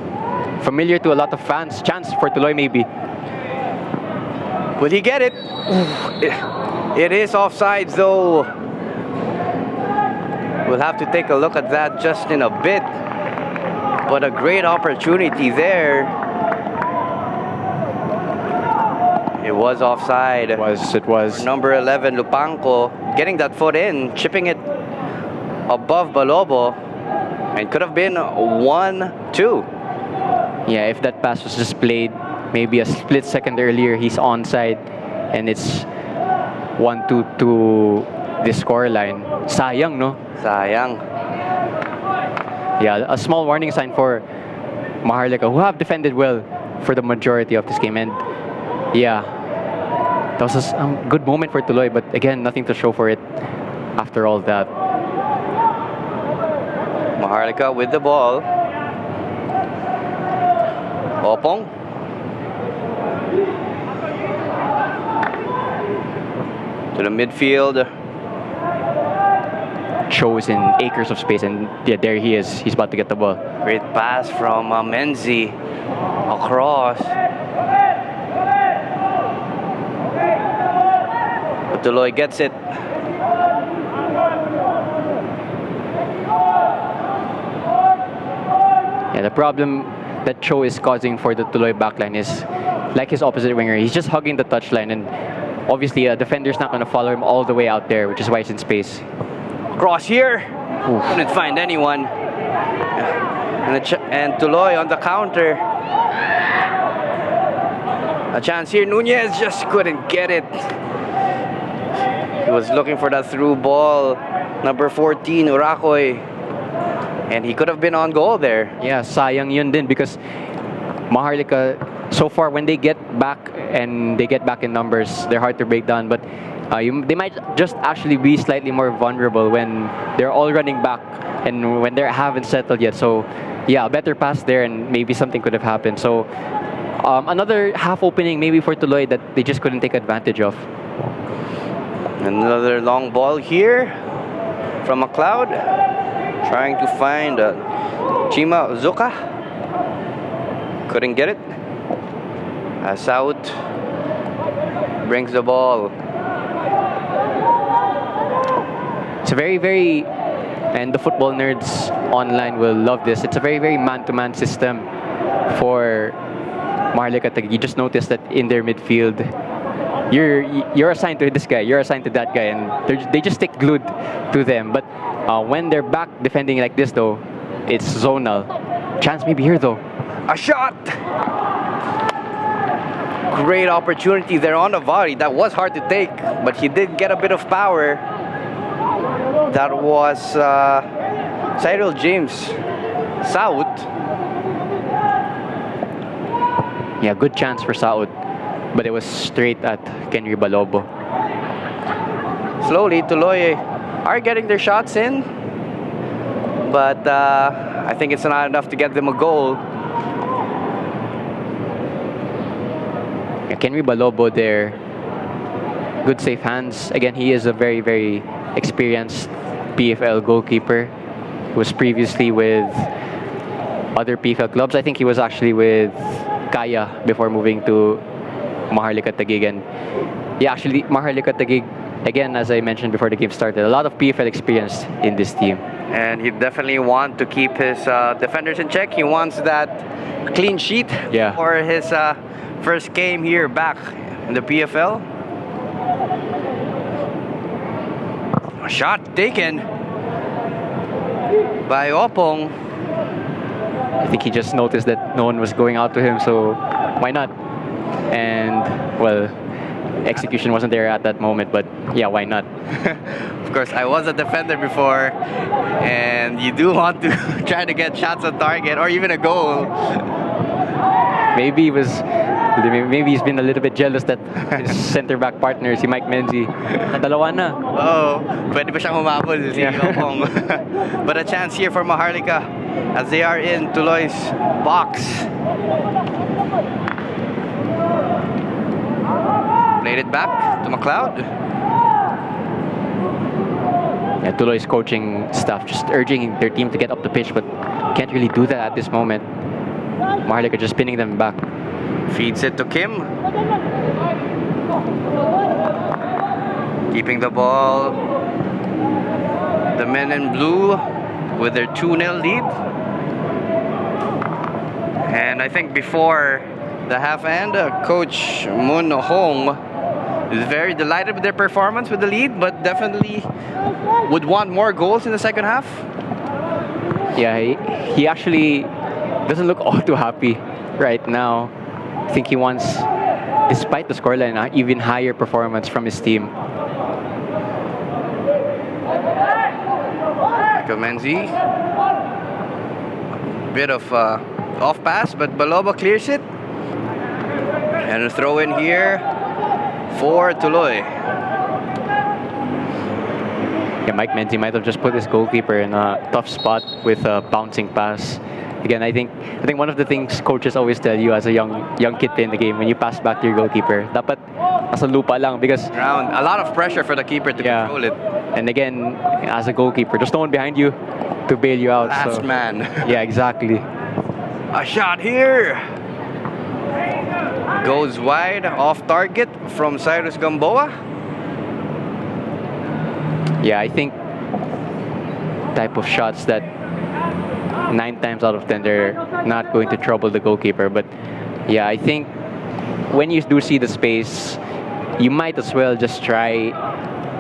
familiar to a lot of fans. Chance for Tuloy maybe. Will he get it? It is offsides though. We'll have to take a look at that just in a bit. But a great opportunity there. It was offside. It was. Number 11, Lupanco, getting that foot in, chipping it above Balobo. And could have been 1-2. Yeah, if that pass was just played maybe a split second earlier, he's onside, and it's 1-2 to the scoreline. Sayang, no? Sayang. Yeah, a small warning sign for Maharlika, who have defended well for the majority of this game. And yeah, that was a good moment for Tuloy, but again, nothing to show for it after all that. Maharlika with the ball. Opong. To the midfield. Shows in acres of space, and yeah, there he is. He's about to get the ball. Great pass from Menzi across. But Tuloy gets it. Yeah, the problem that Cho is causing for the Tuloy backline is like his opposite winger. He's just hugging the touchline, and obviously a defender's not going to follow him all the way out there, which is why he's in space. Cross here. Oof. Couldn't find anyone. And Tuloy on the counter. A chance here. Nunez just couldn't get it. He was looking for that through ball. Number 14, Urakoy. And he could have been on goal there. Yeah, sayang yun din because Maharlika, so far when they get back and they get back in numbers, they're hard to break down. But they might just actually be slightly more vulnerable when they're all running back and when they haven't settled yet. So yeah, a better pass there and maybe something could have happened. So another half opening maybe for Tuloy that they just couldn't take advantage of. Another long ball here from McLeod. Trying to find Chima Zuka. Couldn't get it. Saud brings the ball. It's a very, and the football nerds online will love this. It's a very man-to-man system for Maharlika. You just notice that in their midfield, you're assigned to this guy, you're assigned to that guy, and they just stick glued to them. But when they're back defending like this, though, it's zonal. Chance maybe here, though. A shot! Great opportunity there on the volley. That was hard to take, but he did get a bit of power. That was Cyril James Saud. Yeah, good chance for Saud, but it was straight at Kenry Balobo. Slowly, Tuloy are getting their shots in, but I think it's not enough to get them a goal. Yeah, Kenry Balobo there. Good safe hands. Again, he is a very experienced PFL goalkeeper. He was previously with other PFL clubs. I think he was actually with Kaya before moving to Maharlika Taguig. And yeah, actually, Maharlika Taguig, again, as I mentioned before the game started, a lot of PFL experience in this team. And he definitely wants to keep his defenders in check. He wants that clean sheet for his first game here back in the PFL. A shot taken by Opong. I think he just noticed that no one was going out to him, so why not? And, well, execution wasn't there at that moment, but yeah, why not? Of course, I was a defender before, and you do want to try to get shots on target or even a goal. Maybe he's been a little bit jealous that his center-back partner, si Mike Menzi, nadalawa na. Oh, pwede pa siyang humabol si Opong. But a chance here for Maharlika as they are in Tuloy's box. Played it back to McLeod. Yeah, Tuloy's coaching staff just urging their team to get up the pitch, but can't really do that at this moment. Maharlika just pinning them back. Feeds it to Kim. Keeping the ball. The men in blue with their 2-0 lead. And I think before the half end, Coach Moon Hong is very delighted with their performance with the lead, but definitely would want more goals in the second half. Yeah, he actually doesn't look all too happy right now. I think he wants, despite the scoreline, an even higher performance from his team. Menzi. Bit of off pass, but Balobo clears it. And a throw in here for Tuloy. Yeah, Mike Menzi might have just put his goalkeeper in a tough spot with a bouncing pass. Again, I think one of the things coaches always tell you as a young kid in the game, when you pass back to your goalkeeper, dapat nasa lupa lang, because a lot of pressure for the keeper to control it. And again, as a goalkeeper, there's no one behind you to bail you out. Last man. Yeah, exactly. A shot here. Goes wide, off target from Cyrus Gamboa. Yeah, I think type of shots that 9 times out of 10 they're not going to trouble the goalkeeper. But yeah, I think when you do see the space, you might as well just try.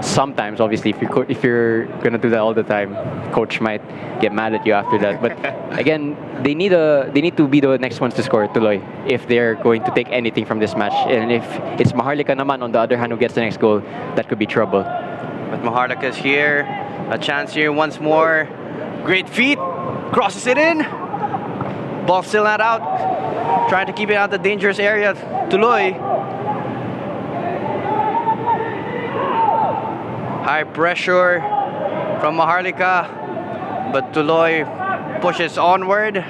Sometimes, obviously, if you're gonna do that all the time, coach might get mad at you after that. But again, they need to be the next ones to score, Tuloy, if they're going to take anything from this match. And if it's Maharlika naman on the other hand who gets the next goal, that could be trouble. But Maharlika's here, a chance here once more. Great feet, crosses it in. Ball still not out. Trying to keep it out of the dangerous area. Tuloy. High pressure from Maharlika, but Tuloy pushes onward,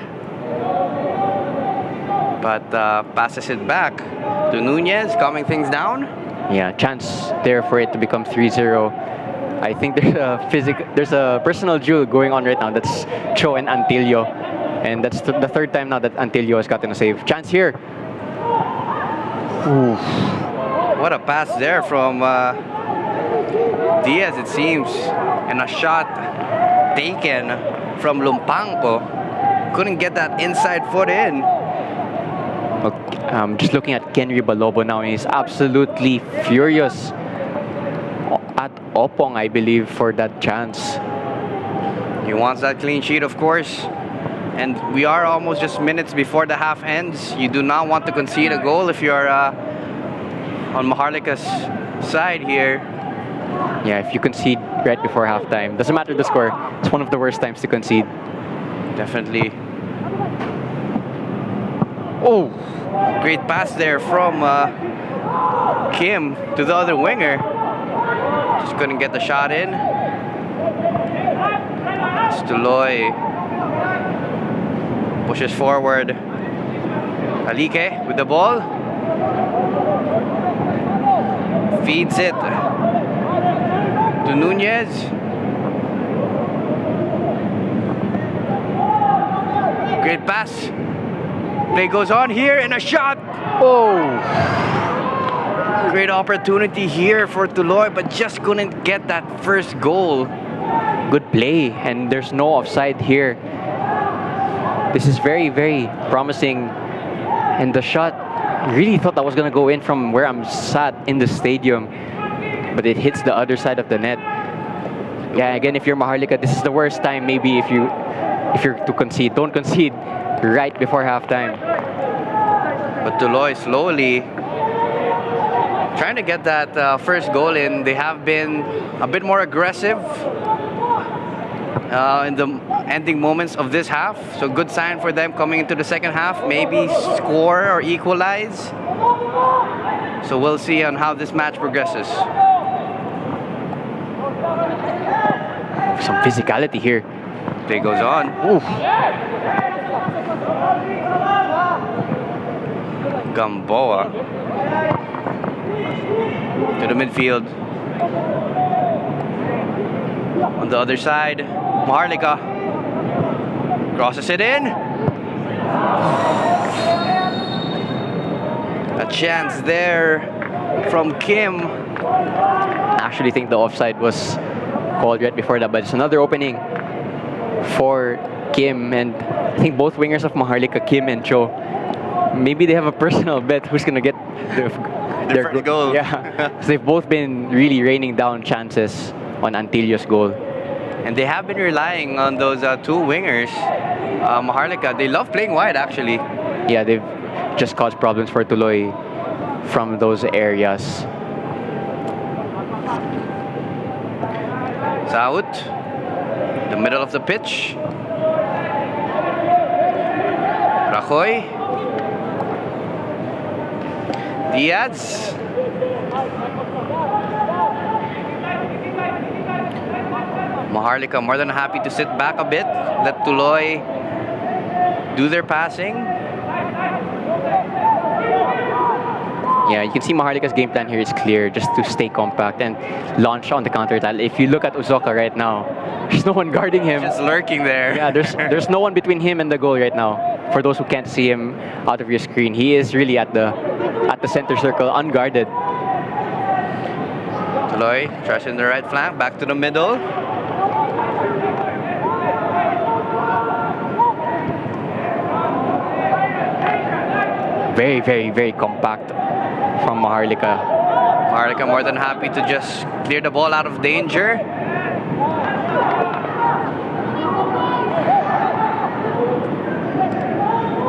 but passes it back to Nunez, calming things down. Yeah, chance there for it to become 3-0. I think there's a personal duel going on right now. That's Cho and Antilio, and that's the third time now that Antilio has gotten a save. Chance here. Ooh. What a pass there from Diaz, it seems, and a shot taken from Lumpanco. Couldn't get that inside foot in. Just looking at Kenry Balobo now, he's absolutely furious at Opong, I believe, for that chance. He wants that clean sheet, of course. And we are almost just minutes before the half ends. You do not want to concede a goal if you're on Maharlika's side here. Yeah, if you concede right before halftime, doesn't matter the score. It's one of the worst times to concede. Definitely. Oh, great pass there from Kim to the other winger. Just couldn't get the shot in. Tuloy pushes forward. Alike with the ball. Feeds it to Nunez. Great pass. Play goes on here and a shot. Oh! Great opportunity here for Tuloy, but just couldn't get that first goal. Good play, and there's no offside here. This is very, very promising. And the shot, I really thought that was going to go in from where I'm sat in the stadium, but it hits the other side of the net. Yeah, again, if you're Maharlika, this is the worst time maybe if you're to concede. Don't concede right before halftime. But Tuloy slowly trying to get that first goal in. They have been a bit more aggressive in the ending moments of this half. So good sign for them coming into the second half. Maybe score or equalize. So we'll see on how this match progresses. Some physicality here. Play goes on. Oof. Gamboa to the midfield. On the other side, Maharlika crosses it in. A chance there from Kim. I actually think the offside was called right before that, but it's another opening for Kim, and I think both wingers of Maharlika, Kim and Cho, maybe they have a personal bet who's gonna get their first goal. Yeah, so they've both been really raining down chances on Antilio's goal. And they have been relying on those two wingers. Maharlika, they love playing wide actually. Yeah, they've just caused problems for Tuloy from those areas. Saut, the middle of the pitch. Rajoy. Diaz. Maharlika more than happy to sit back a bit, let Tuloy do their passing. Yeah, you can see Maharlika's game plan here is clear, just to stay compact and launch on the counter-attack. If you look at Uzoka right now, there's no one guarding him. Just lurking there. Yeah, there's no one between him and the goal right now. For those who can't see him out of your screen, he is really at the center circle, unguarded. Tuloy tries in the right flank, back to the middle. Very, very, very compact from Maharlika. Maharlika more than happy to just clear the ball out of danger.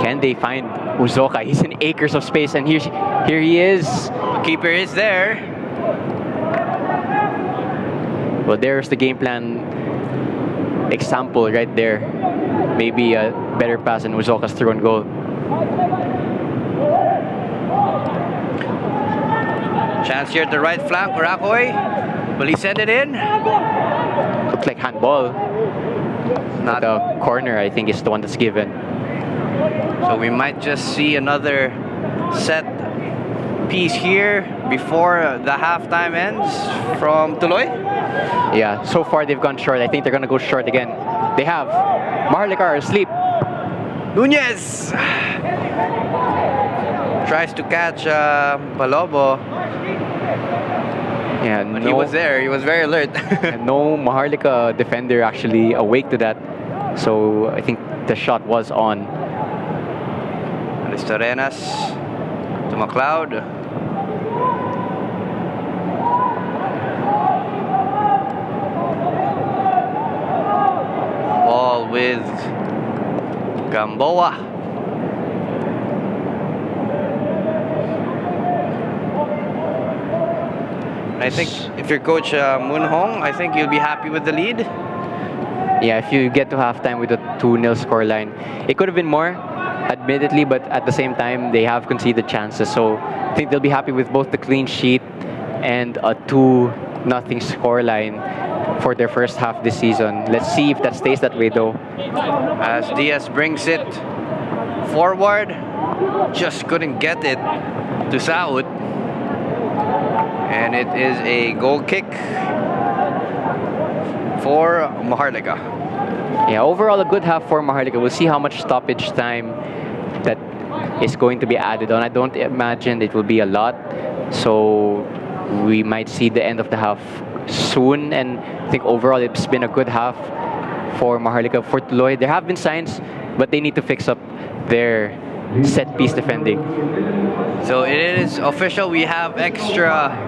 Can they find Uzoka? He's in acres of space, and here he is. The keeper is there. Well, there's the game plan example right there. Maybe a better pass than Uzoka's through on goal. Chance here at the right flank, Rajoy. Will he send it in? Looks like handball. Not The corner, I think, is the one that's given. So we might just see another set piece here before the halftime ends from Tuloy. Yeah, so far they've gone short. I think they're going to go short again. They have. Maharlika are asleep. Nunez tries to catch Palobo. Yeah, But he was there. He was very alert. and no Maharlika defender actually awake to that. So I think the shot was on. Aristorenas to McLeod. Ball with Gamboa. I think if you're coach Moon Hong, I think you'll be happy with the lead. Yeah, if you get to halftime with a 2-0 scoreline, it could have been more, admittedly, but at the same time, they have conceded chances. So I think they'll be happy with both the clean sheet and a 2-0 scoreline for their first half this season. Let's see if that stays that way, though. As Diaz brings it forward, just couldn't get it to Saud. And it is a goal kick for Maharlika. Yeah, overall a good half for Maharlika. We'll see how much stoppage time that is going to be added on. I don't imagine it will be a lot. So we might see the end of the half soon. And I think overall it's been a good half for Maharlika. For Tuloy, there have been signs, but they need to fix up their set piece defending. So it is official. We have extra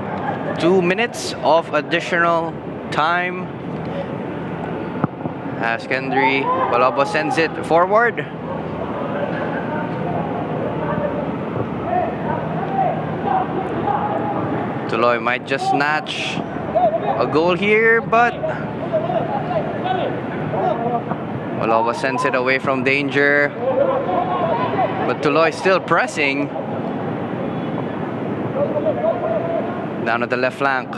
2 minutes of additional time. As Kendry Palobo sends it forward. Tuloy might just snatch a goal here, but Palobo sends it away from danger. But Tuloy still pressing. Down at the left flank.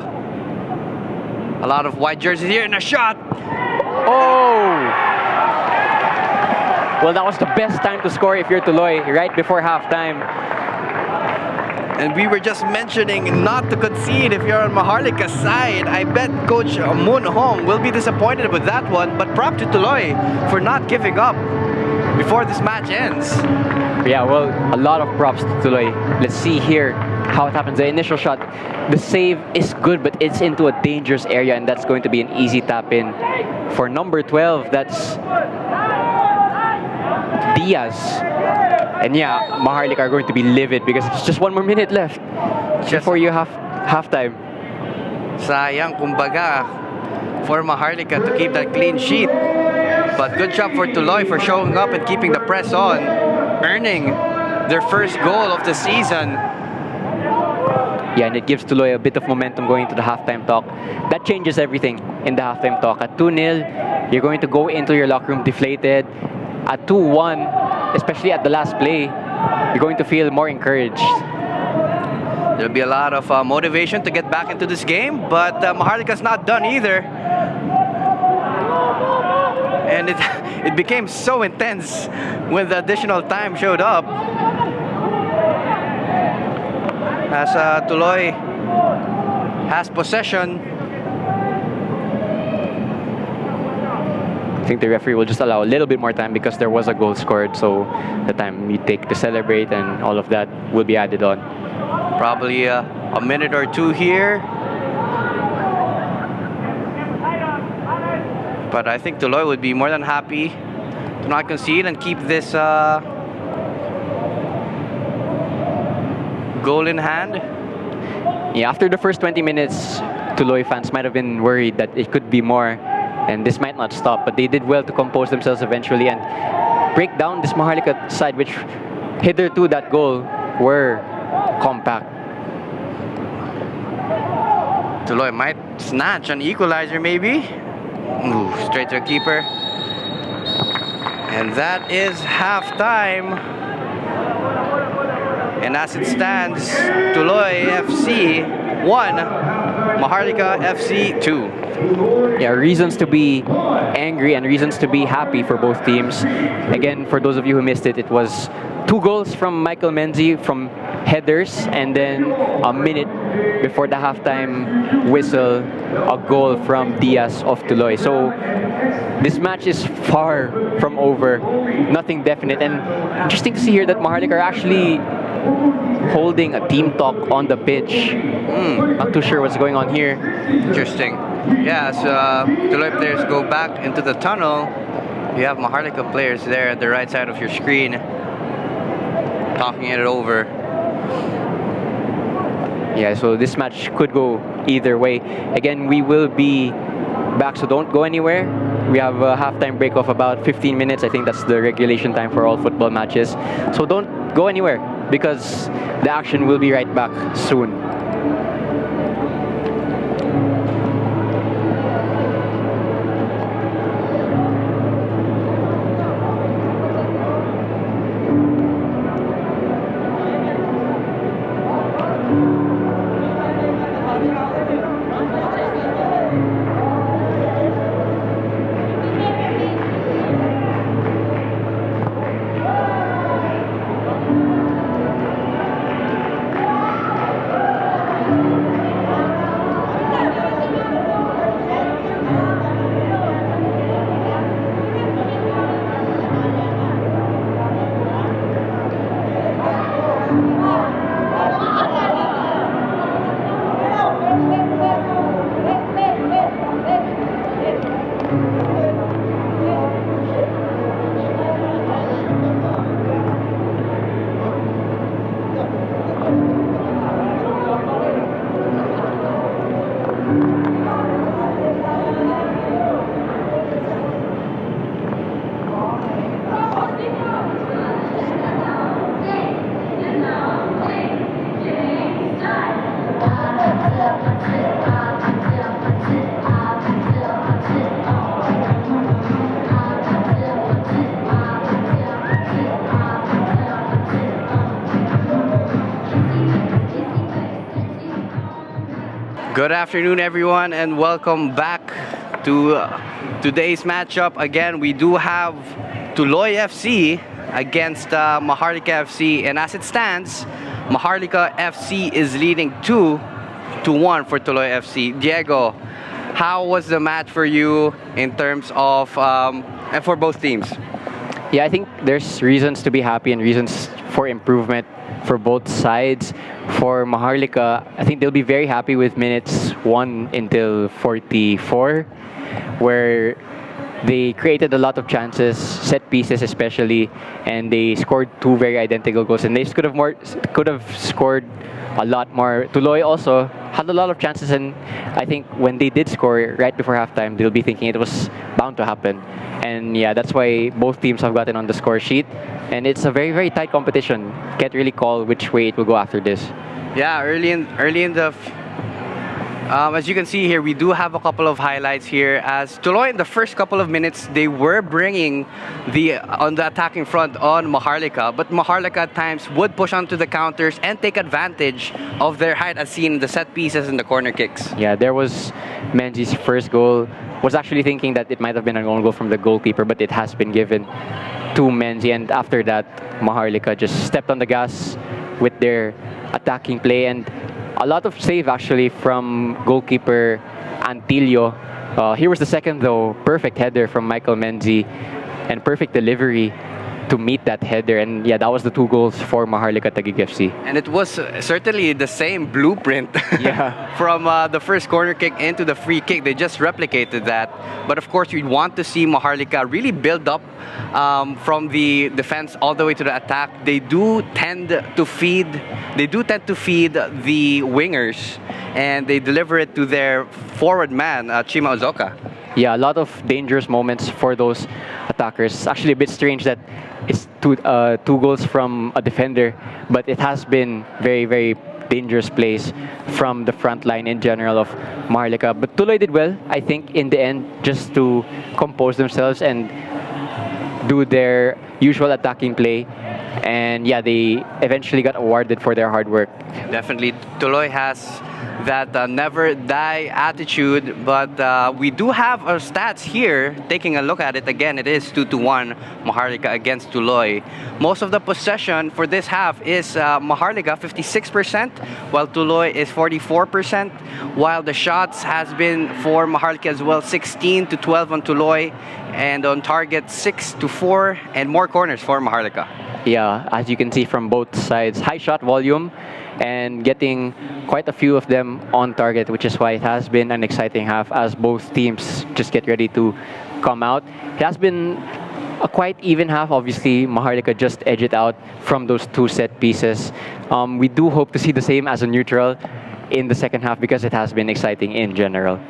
A lot of white jerseys here and a shot. Oh! Well, that was the best time to score if you're Tuloy, right before halftime. And we were just mentioning not to concede if you're on Maharlika's side. I bet Coach Moon Hong will be disappointed with that one. But prop to Tuloy for not giving up before this match ends. Yeah, well, a lot of props to Tuloy. Let's see here how it happens. The initial shot, the save is good, but it's into a dangerous area, and that's going to be an easy tap in for number 12. That's Diaz. And yeah, Maharlika are going to be livid because it's just 1 more minute left before you have halftime. Sayang kumbaga for Maharlika to keep that clean sheet. But good job for Tuloy for showing up and keeping the press on, earning their first goal of the season. Yeah, and it gives Tuloy a bit of momentum going into the halftime talk. That changes everything in the halftime talk. At 2-0, you're going to go into your locker room deflated. At 2-1, especially at the last play, you're going to feel more encouraged. There'll be a lot of motivation to get back into this game, but Maharlika's not done either. And it became so intense when the additional time showed up. As Tuloy has possession. I think the referee will just allow a little bit more time because there was a goal scored, so the time you take to celebrate and all of that will be added on. Probably a minute or two here. But I think Tuloy would be more than happy to not concede and keep this goal in hand. Yeah, after the first 20 minutes, Tuloy fans might have been worried that it could be more and this might not stop, but they did well to compose themselves eventually and break down this Maharlika side, which hitherto that goal were compact. Tuloy might snatch an equalizer maybe. Move straight to the keeper. And that is halftime. And as it stands, Tuloy FC 1, Maharlika FC 2. Yeah, reasons to be angry and reasons to be happy for both teams. Again, for those of you who missed it, it was 2 goals from Michael Menzi from headers, and then a minute before the halftime whistle, a goal from Diaz of Tuloy. So this match is far from over, nothing definite, and interesting to see here that Maharlika are actually holding a team talk on the pitch. Not too sure what's going on here. Interesting. Yeah, as Tuloy players go back into the tunnel, you have Maharlika players there at the right side of your screen talking it over. Yeah, so this match could go either way. Again, we will be back, so don't go anywhere. We have a halftime break of about 15 minutes. I think that's the regulation time for all football matches. So don't go anywhere because the action will be right back soon. Good afternoon, everyone, and welcome back to today's matchup. Again, we do have Tuloy FC against Maharlika FC, and as it stands, Maharlika FC is leading 2-1 for Tuloy FC. Diego, how was the match for you in terms of and for both teams? Yeah, I think there's reasons to be happy and reasons for improvement for both sides. For Maharlika, I think they'll be very happy with minutes 1 until 44, where they created a lot of chances, set pieces especially, and they scored 2 very identical goals. And they could have scored a lot more. Tuloy also had a lot of chances, and I think when they did score right before halftime, they'll be thinking it was bound to happen. And yeah, that's why both teams have gotten on the score sheet. And it's a very, very tight competition. Can't really call which way it will go after this. Yeah, early in the as you can see here, we do have a couple of highlights here. As Tuloy, in the first couple of minutes, they were bringing on the attacking front on Maharlika, but Maharlika at times would push onto the counters and take advantage of their height, as seen in the set pieces and the corner kicks. Yeah, there was Menzi's first goal. Was actually thinking that it might have been an own goal from the goalkeeper, but it has been given to Menzi. And after that, Maharlika just stepped on the gas with their attacking play, and a lot of save actually from goalkeeper Antilio. Here was the second though, perfect header from Michael Menzi and perfect delivery to meet that header. And yeah, that was the 2 goals for Maharlika Taguig FC. And it was certainly the same blueprint Yeah. from the first corner kick into the free kick. They just replicated that. But of course, we'd want to see Maharlika really build up from the defense all the way to the attack. They do tend to feed the wingers, and they deliver it to their forward man, Chima Ozoka. Yeah, a lot of dangerous moments for those attackers. Actually, a bit strange that it's 2 goals from a defender, but it has been very, very dangerous plays from the front line in general of Maharlika. But Tuloy did well, I think, in the end, just to compose themselves and do their usual attacking play. And yeah, they eventually got awarded for their hard work. Definitely, Tuloy has that never die attitude, but we do have our stats here. Taking a look at it again, it is 2-1 Maharlika against Tuloy. Most of the possession for this half is Maharlika 56%, while Tuloy is 44%, while the shots has been for Maharlika as well, 16-12 on Tuloy, and on target 6-4, and more corners for Maharlika. Yeah, as you can see from both sides, high shot volume and getting quite a few of them on target, which is why it has been an exciting half as both teams just get ready to come out. It has been a quite even half. Obviously, Maharlika just edged it out from those two set pieces. We do hope to see the same as a neutral in the second half because it has been exciting in general.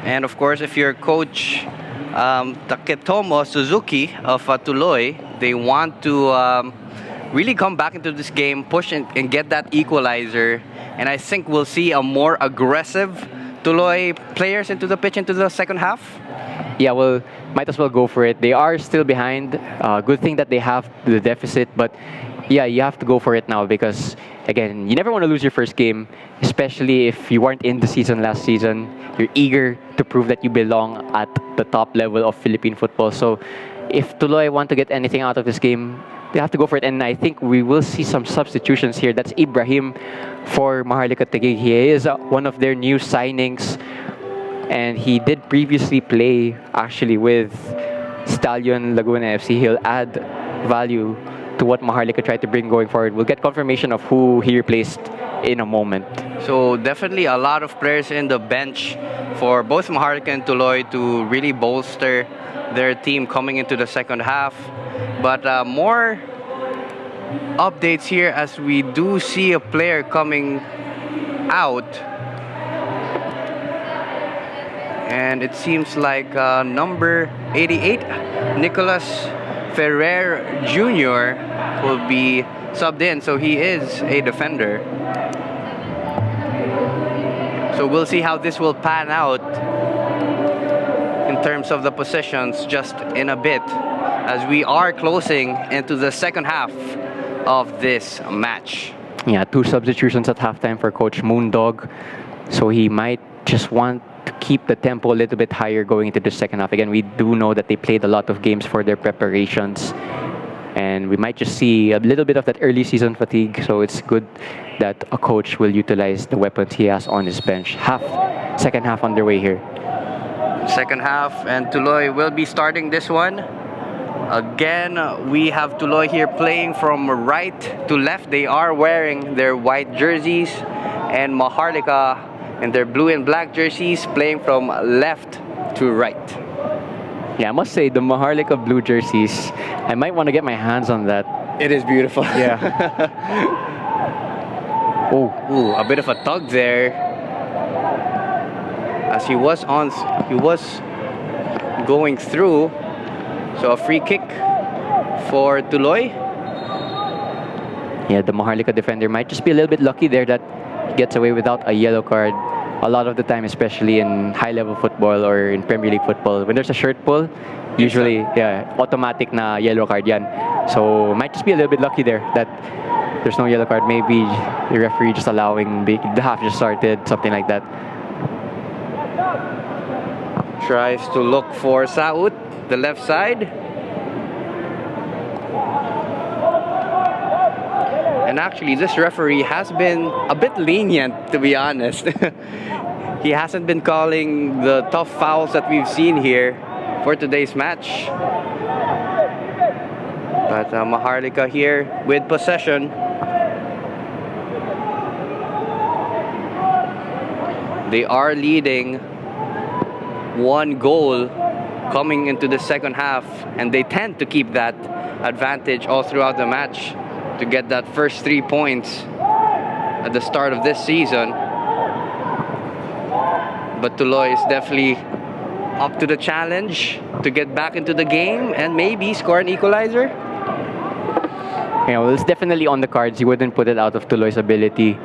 And of course, if you're coach Taketomo Suzuki of Tuloy, they want to really come back into this game, push and get that equalizer. And I think we'll see a more aggressive Tuloy players into the pitch into the second half. Yeah, well, might as well go for it. They are still behind. Good thing that they have the deficit, but yeah, you have to go for it now because, again, you never want to lose your first game, especially if you weren't in the season last season. You're eager to prove that you belong at the top level of Philippine football. So if Tuloy want to get anything out of this game, they have to go for it. And I think we will see some substitutions here. That's Ibrahim for Maharlika Taguig. He is one of their new signings. And he did previously play actually with Stallion Laguna FC. He'll add value to what Maharlika tried to bring going forward. We'll get confirmation of who he replaced in a moment. So definitely a lot of players in the bench for both Maharlika and Tuloy to really bolster their team coming into the second half. But more updates here as we do see a player coming out. And it seems like number 88, Nicholas Ferrer Jr. will be subbed in. So he is a defender. So we'll see how this will pan out in terms of the possessions just in a bit as we are closing into the second half of this match. Yeah, 2 substitutions at halftime for Coach Moondog. So he might just want to keep the tempo a little bit higher going into the second half. Again, we do know that they played a lot of games for their preparations. And we might just see a little bit of that early season fatigue. So it's good that a coach will utilize the weapons he has on his bench. Second half underway here. Second half, and Tuloy will be starting this one. Again, we have Tuloy here playing from right to left. They are wearing their white jerseys, and Maharlika in their blue and black jerseys playing from left to right. Yeah, I must say the Maharlika blue jerseys, I might want to get my hands on that. It is beautiful. Yeah. Ooh, a bit of a tug there. As he was going through. So a free kick for Tuloy. Yeah, the Maharlika defender might just be a little bit lucky there that he gets away without a yellow card. A lot of the time, especially in high-level football or in Premier League football, when there's a shirt pull, usually, yeah, automatic na yellow card yan. So, might just be a little bit lucky there that there's no yellow card. Maybe the referee just allowing the half just started, something like that. Tries to look for Saud, the left side. And actually, this referee has been a bit lenient, to be honest. He hasn't been calling the tough fouls that we've seen here for today's match. But Maharlika here with possession. They are leading 1 goal coming into the second half, and they tend to keep that advantage all throughout the match to get that first 3 points at the start of this season. But Tuloy is definitely up to the challenge to get back into the game and maybe score an equalizer. Yeah, well, it's definitely on the cards. You wouldn't put it out of Tuloy's ability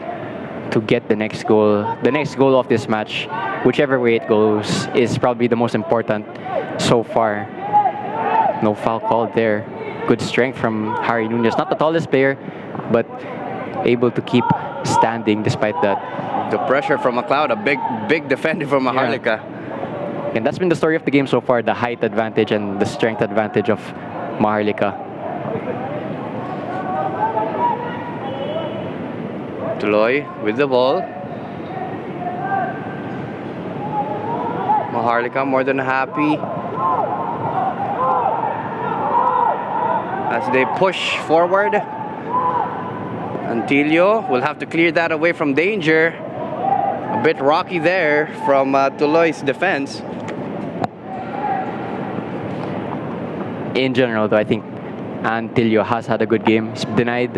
to get the next goal. The next goal of this match, whichever way it goes, is probably the most important so far. No foul called there. good strength from Harry Nunez. Not the tallest player, but able to keep standing despite that. The pressure from McLeod, a big defender from Maharlika. And that's been the story of the game so far, the height advantage and the strength advantage of Maharlika. Tuloy with the ball. Maharlika more than happy as they push forward. Antilio will have to clear that away from danger. A bit rocky there from Tuloy's defense. In general, though, I think Antilio has had a good game. He's denied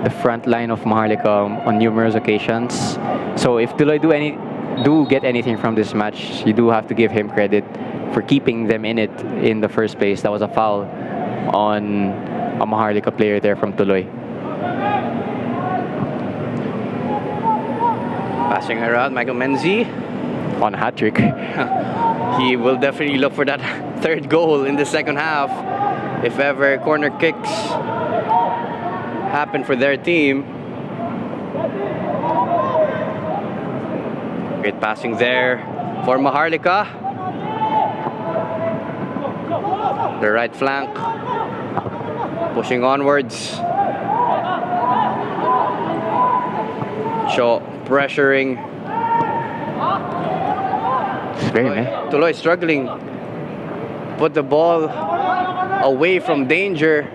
the front line of Maharlika on numerous occasions. So if Tuloy do get anything from this match, you do have to give him credit for keeping them in it in the first place. That was a foul on a Maharlika player there from Tuloy. Passing around, Michael Menzi. On a hat-trick. He will definitely look for that third goal in the second half if ever corner kicks happen for their team. Great passing there for Maharlika. The right flank pushing onwards. Shaw pressuring. Tuloy struggling. Put the ball away from danger.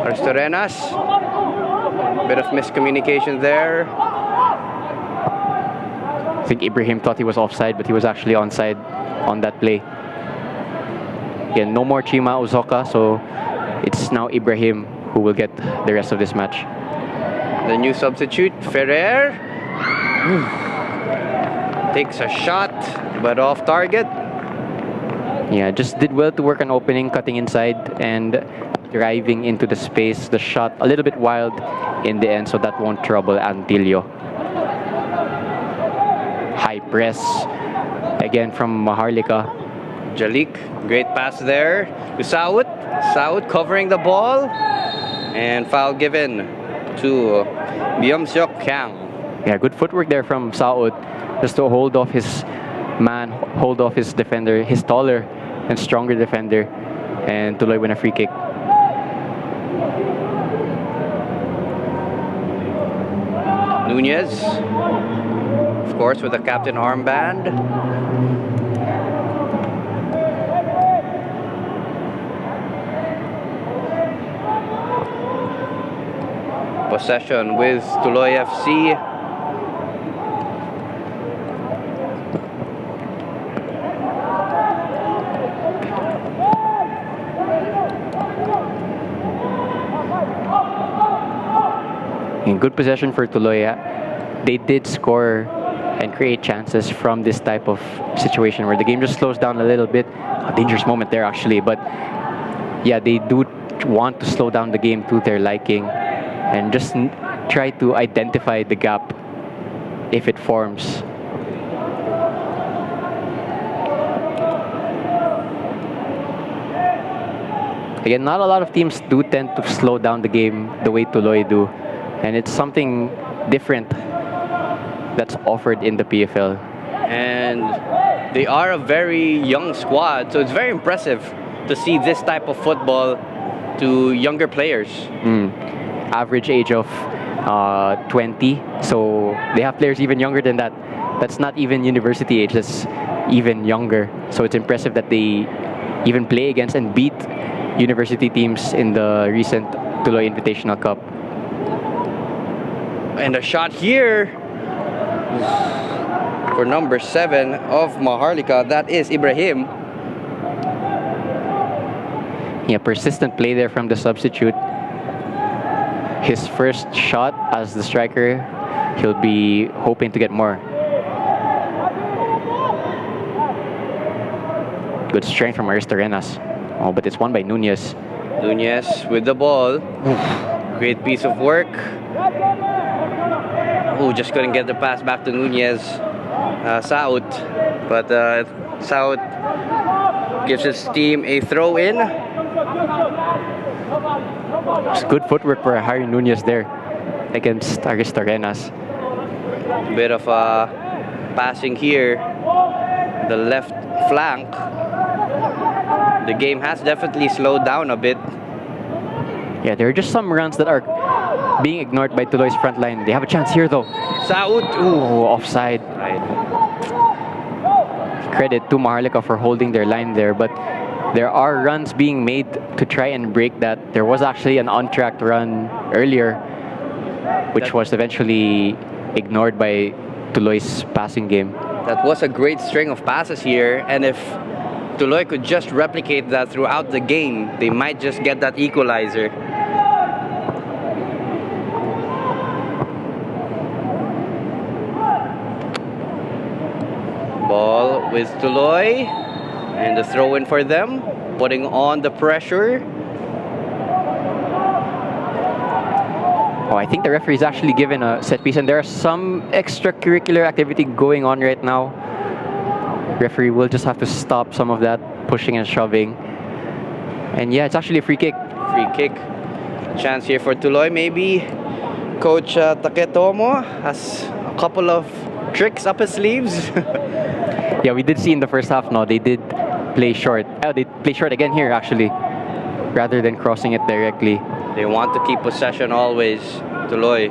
Aristorenas. Bit of miscommunication there. I think Ibrahim thought he was offside, but he was actually onside on that play. Again, no more Chima Uzoka, so it's now Ibrahim who will get the rest of this match. The new substitute, Ferrer. Takes a shot, but off target. Yeah, just did well to work on opening, cutting inside, and driving into the space. The shot a little bit wild in the end, so that won't trouble Antilio. High press again from Maharlika. Jalik, great pass there to Saud. Saud covering the ball, and foul given to Byung-seok Kang. Yeah, good footwork there from Saud, just to hold off his man, hold off his defender, his taller and stronger defender, and Tuloy win a free kick. Nunez, of course, with the captain armband. Possession with Tuloy FC. In good possession for Tuloy. They did score and create chances from this type of situation where the game just slows down a little bit. A dangerous moment there actually, but yeah, they do want to slow down the game to their liking and just try to identify the gap if it forms. Again, not a lot of teams do tend to slow down the game the way Tuloy do, and it's something different that's offered in the PFL. And they are a very young squad, so it's very impressive to see this type of football to younger players. Average age of 20, so they have players even younger than that. That's not even university age, that's even younger. So it's impressive that they even play against and beat university teams in the recent Tuloy Invitational Cup. And a shot here for number 7 of Maharlika, that is Ibrahim. Yeah, persistent play there from the substitute. His first shot as the striker, he'll be hoping to get more. Good strength from Aristorenas. Oh, but it's won by Nunez. Nunez with the ball. Great piece of work. Oh, just couldn't get the pass back to Nunez. Saud. But Saud gives his team a throw in. It's good footwork for Harry Nunez there against Aristorenas. Bit of passing here, the left flank. The game has definitely slowed down a bit. Yeah, there are just some runs that are being ignored by Tuloy's front line. They have a chance here though. Saud, Ooh, offside. Credit to Maharlika for holding their line there, but there are runs being made to try and break that. There was actually an on-track run earlier, which was eventually ignored by Tuloy's passing game. That was a great string of passes here, and if Tuloy could just replicate that throughout the game, they might just get that equalizer. Ball with Tuloy, and the throw in for them, putting on the pressure. Oh, I think the referee's actually given a set piece, and there's some extracurricular activity going on right now. Referee will just have to stop some of that pushing and shoving. And yeah, it's actually a free kick. Free kick. Chance here for Tuloy, maybe. Coach Taketomo has a couple of tricks up his sleeves. Yeah, we did see in the first half, no, they did play short. They play short again here, actually, rather than crossing it directly. They want to keep possession always, Tuloy.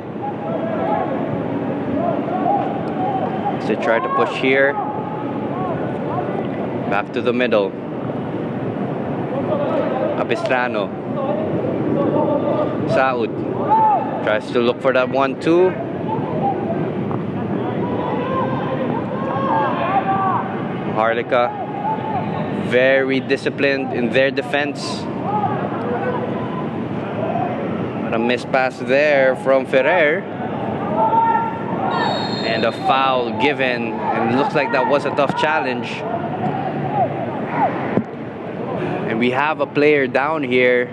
So they try to push here. Back to the middle. Capistrano. Saud tries to look for that 1-2. Maharlika, very disciplined in their defense. But a missed pass there from Ferrer. And a foul given. And it looks like that was a tough challenge. And we have a player down here.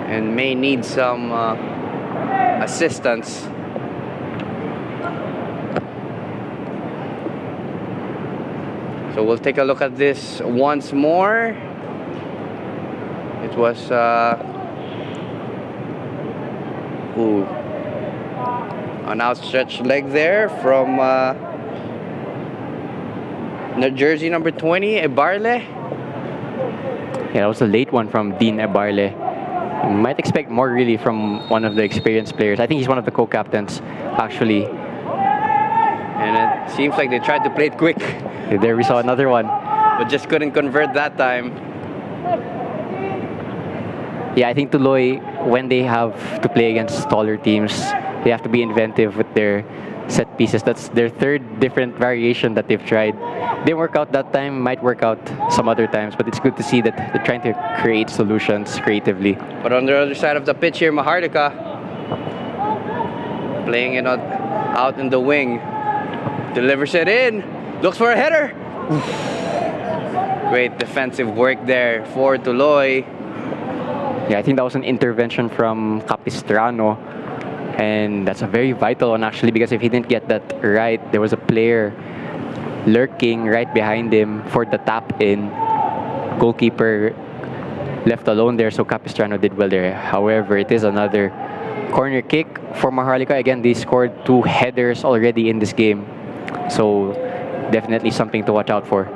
And may need some assistance. So we'll take a look at this once more. It was an outstretched leg there from jersey number 20, Ebarle. Yeah, that was a late one from Dean Ebarle. You might expect more really from one of the experienced players. I think he's one of the co-captains, actually. And it seems like they tried to play it quick. There we saw another one. But just couldn't convert that time. Yeah, I think Tuloy, when they have to play against taller teams, they have to be inventive with their set pieces. That's their third different variation that they've tried. Didn't work out that time, might work out some other times, but it's good to see that they're trying to create solutions creatively. But on the other side of the pitch here, Maharlika playing it out in the wing. Delivers it in. Looks for a header. Great defensive work there for Tuloy. Yeah, I think that was an intervention from Capistrano. And that's a very vital one actually, because if he didn't get that right, there was a player lurking right behind him for the tap in. Goalkeeper left alone there, so Capistrano did well there. However, it is another corner kick for Maharlika. Again, they scored 2 headers already in this game. So definitely something to watch out for.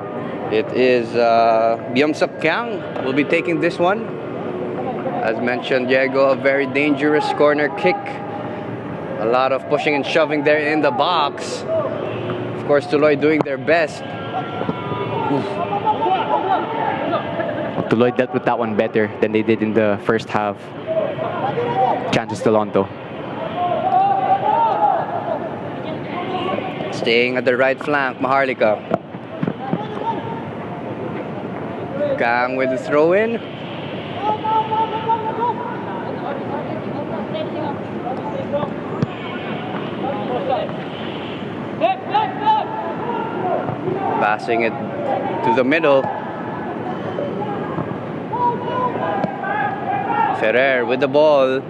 It is Byung-Suk Kang will be taking this one. As mentioned, Diego, a very dangerous corner kick. A lot of pushing and shoving there in the box. Of course, Tuloy doing their best. Tuloy dealt with that one better than they did in the first half. Chances still on though. Staying at the right flank, Maharlika. Kang with the throw-in. Passing it to the middle. Ferrer with the ball.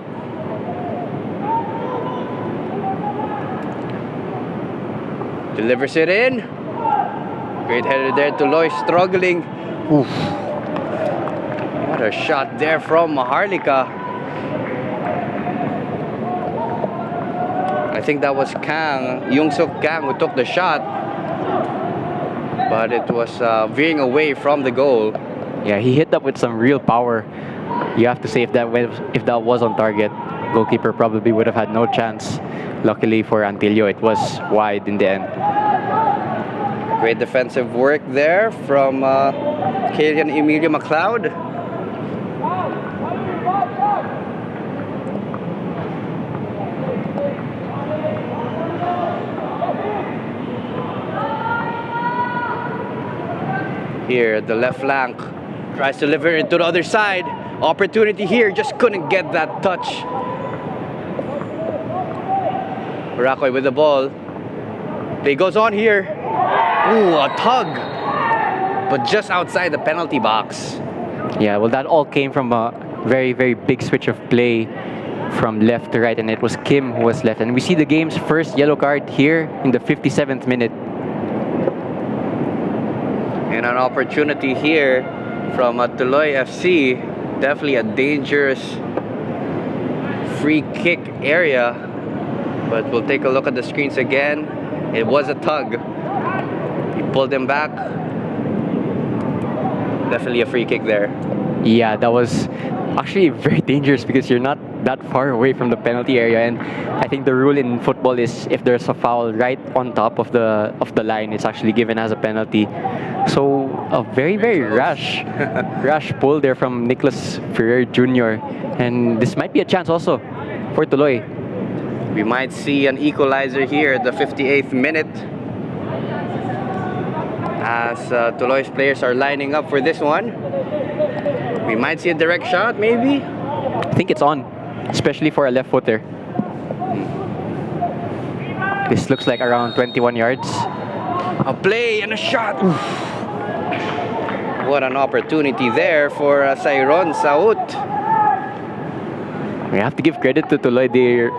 Delivers it in. Great header there. Tuloy struggling. Oof. What a shot there from Maharlika. I think that was Young-suk Kang who took the shot. But it was veering away from the goal. Yeah, he hit that with some real power. You have to say if that was on target, goalkeeper probably would have had no chance. Luckily for Antillo, it was wide in the end. Great defensive work there from Kalian Emilio McLeod. Here, the left flank tries to deliver it to the other side. Opportunity here, just couldn't get that touch. Rakoy with the ball. Play goes on here. Ooh, a tug. But just outside the penalty box. Yeah, well, that all came from a very, very big switch of play from left to right, and it was Kim who was left. And we see the game's first yellow card here in the 57th minute. And an opportunity here from Tuloy FC. Definitely a dangerous free kick area. But we'll take a look at the screens again. It was a tug. He pulled him back. Definitely a free kick there. Yeah, that was actually very dangerous because you're not that far away from the penalty area, and I think the rule in football is if there's a foul right on top of the line, it's actually given as a penalty. So a very, very rash pull there from Nicholas Ferrer Jr. And this might be a chance also for Tuloy. We might see an equalizer here at the 58th minute. As Tuloy's players are lining up for this one. We might see a direct shot, maybe? I think it's on, especially for a left footer. This looks like around 21 yards. A play and a shot. Oof. What an opportunity there for Sairon Saut. We have to give credit to Tuloy. They're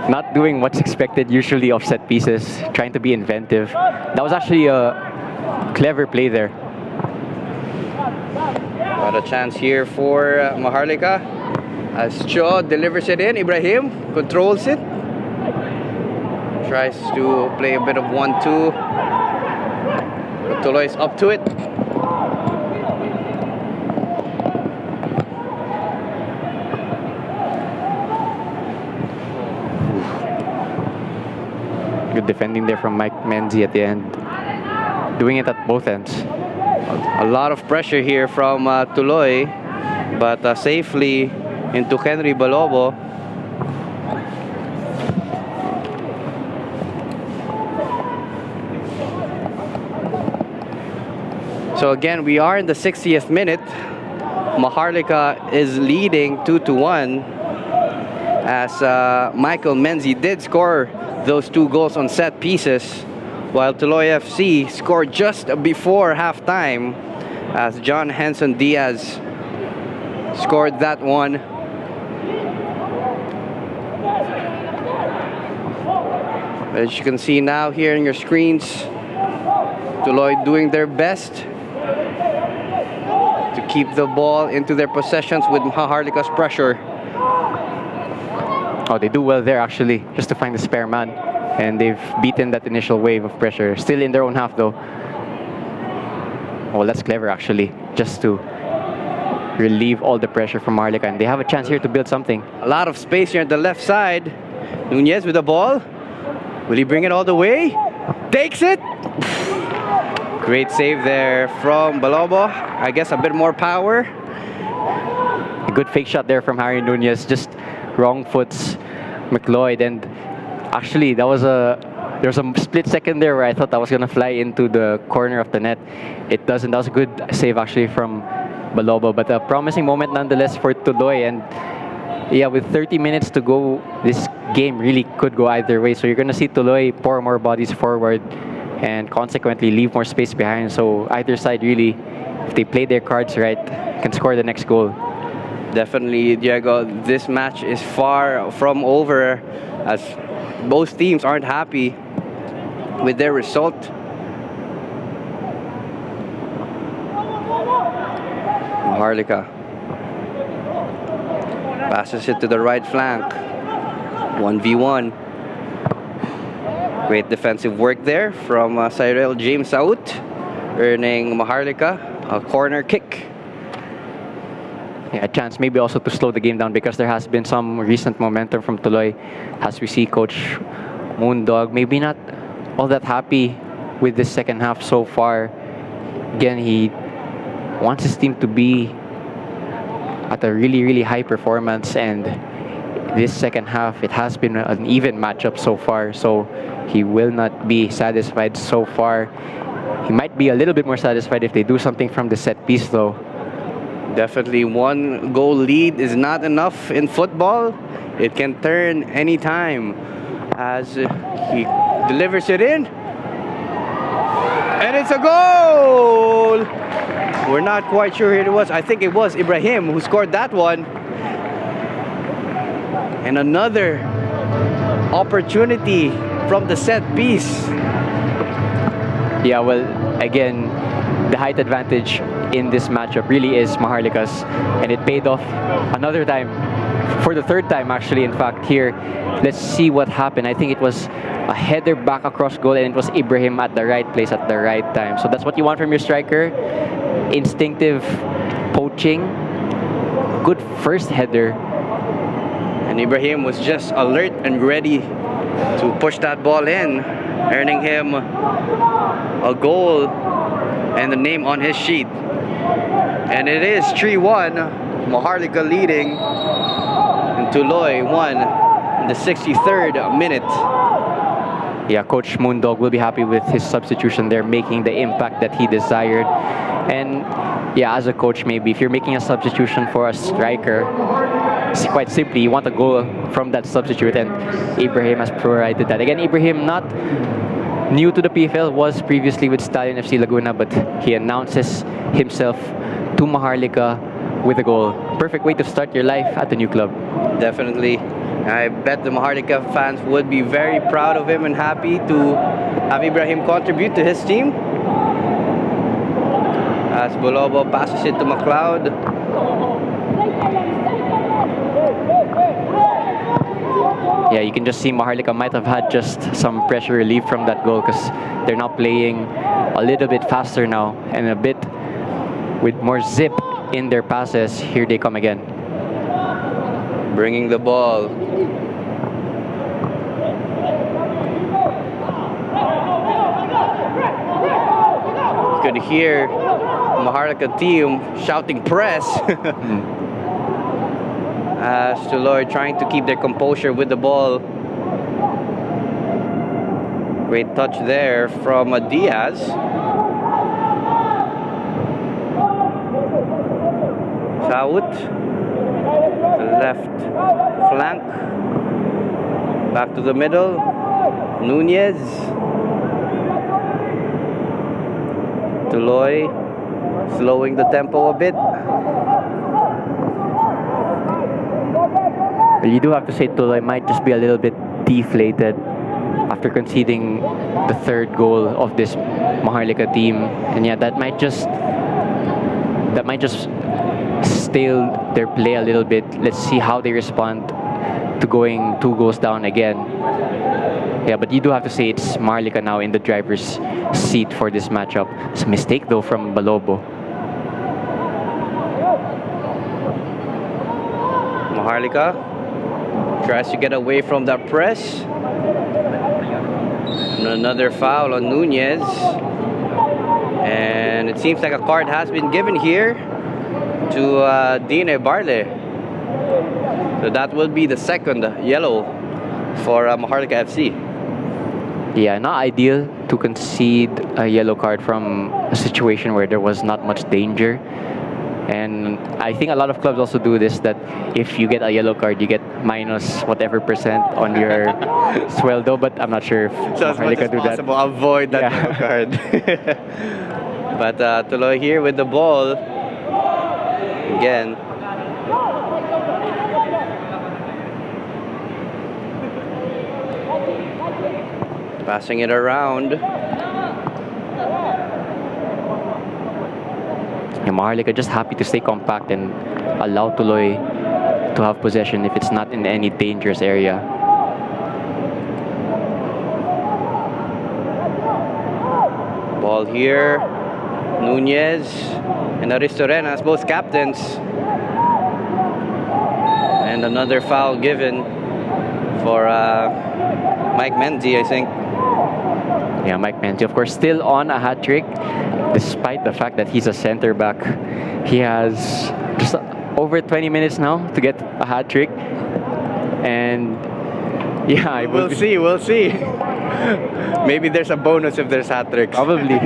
not doing what's expected usually of set pieces, trying to be inventive. That was actually a clever play there. Got a chance here for Maharlika. As Cho delivers it in, Ibrahim controls it. Tries to play a bit of 1-2. But Tuloy's up to it. Good defending there from Mike Menzi at the end. Doing it at both ends. A lot of pressure here from Tuloy, but safely into Henry Balobo. So again, we are in the 60th minute. Maharlika is leading 2-1 as Michael Menzi did score those 2 goals on set pieces, while Tuloy FC scored just before halftime as John Henson Diaz scored that one. As you can see now here on your screens, Tuloy doing their best to keep the ball into their possessions with Maharlika's pressure. Oh, they do well there actually, just to find the spare man. And they've beaten that initial wave of pressure. Still in their own half though. Oh, that's clever actually, just to relieve all the pressure from Maharlika. And they have a chance here to build something. A lot of space here on the left side. Nunez with the ball. Will he bring it all the way? Takes it! Great save there from Balobo. I guess a bit more power. A good fake shot there from Harry Nunez. Just wrong foots McLeod, and actually there was a split second there where I thought that was gonna fly into the corner of the net. It doesn't. That was a good save actually from Balobo, but a promising moment nonetheless for Tuloy. And yeah, with 30 minutes to go, this game really could go either way. So you're gonna see Tuloy pour more bodies forward and consequently leave more space behind. So either side really, if they play their cards right, can score the next goal. Definitely, Diego, this match is far from over as both teams aren't happy with their result. Maharlika passes it to the right flank. 1v1. Great defensive work there from Cyril James out, earning Maharlika a corner kick. Yeah, a chance maybe also to slow the game down because there has been some recent momentum from Tuloy as we see Coach Moondog maybe not all that happy with this second half so far. Again, he wants his team to be at a really high performance, and this second half it has been an even matchup so far, so he will not be satisfied so far. He might be a little bit more satisfied if they do something from the set piece though. Definitely one goal lead is not enough in football. It can turn anytime as he delivers it in. And it's a goal! We're not quite sure who it was. I think it was Ibrahim who scored that one. And another opportunity from the set piece. Yeah, well, again, the height advantage in this matchup really is Maharlika's, and it paid off another time, for the third time actually, in fact, here. Let's see what happened. I think it was a header back across goal, and it was Ibrahim at the right place at the right time. So that's what you want from your striker. Instinctive poaching, good first header. And Ibrahim was just alert and ready to push that ball in, earning him a goal and the name on his sheet. And it is 3-1, Maharlika leading, and Tuloy won in the 63rd minute. Yeah, Coach Moondog will be happy with his substitution there, making the impact that he desired. And yeah, as a coach, maybe if you're making a substitution for a striker, it's quite simply, you want a goal from that substitute, and Ibrahim has provided that. Again, Ibrahim not new to the PFL, was previously with Stallion FC Laguna, but he announces himself to Maharlika with a goal. Perfect way to start your life at the new club. Definitely. I bet the Maharlika fans would be very proud of him and happy to have Ibrahim contribute to his team. As Bolobo passes it to McLeod. Yeah, you can just see Maharlika might have had just some pressure relief from that goal because they're now playing a little bit faster now and a bit with more zip in their passes. Here they come again. Bringing the ball. You could hear Maharlika team shouting press. As Tuloy trying to keep their composure with the ball. Great touch there from Diaz. Saud, the left flank, back to the middle. Nunez, Tuloy slowing the tempo a bit. Well, you do have to say Tuloy might just be a little bit deflated after conceding the third goal of this Maharlika team, and yeah, that might just stale their play a little bit. Let's see how they respond to going 2 goals down again. Yeah, but you do have to say it's Maharlika now in the driver's seat for this matchup. It's a mistake though from Balobo. Maharlika tries to get away from that press. And another foul on Nunez. And it seems like a card has been given here to Dine Barle. So that will be the second yellow for Maharlika FC. Yeah, not ideal to concede a yellow card from a situation where there was not much danger. And I think a lot of clubs also do this, that if you get a yellow card, you get minus whatever percent on your sweldo, but I'm not sure if So as much as do that. possible, avoid that Yeah. yellow card. But Tuloy here with the ball. Again. Passing it around. Maharlika just happy to stay compact and allow Tuloy to have possession if it's not in any dangerous area. Ball here. Nunez and Aristorenas, both captains. And another foul given for Mike Mendy, I think. Yeah, Mike Mendy, of course, still on a hat trick, despite the fact that he's a center back. He has just over 20 minutes now to get a hat trick, and yeah, We'll see. Maybe there's a bonus if there's hat tricks. Probably.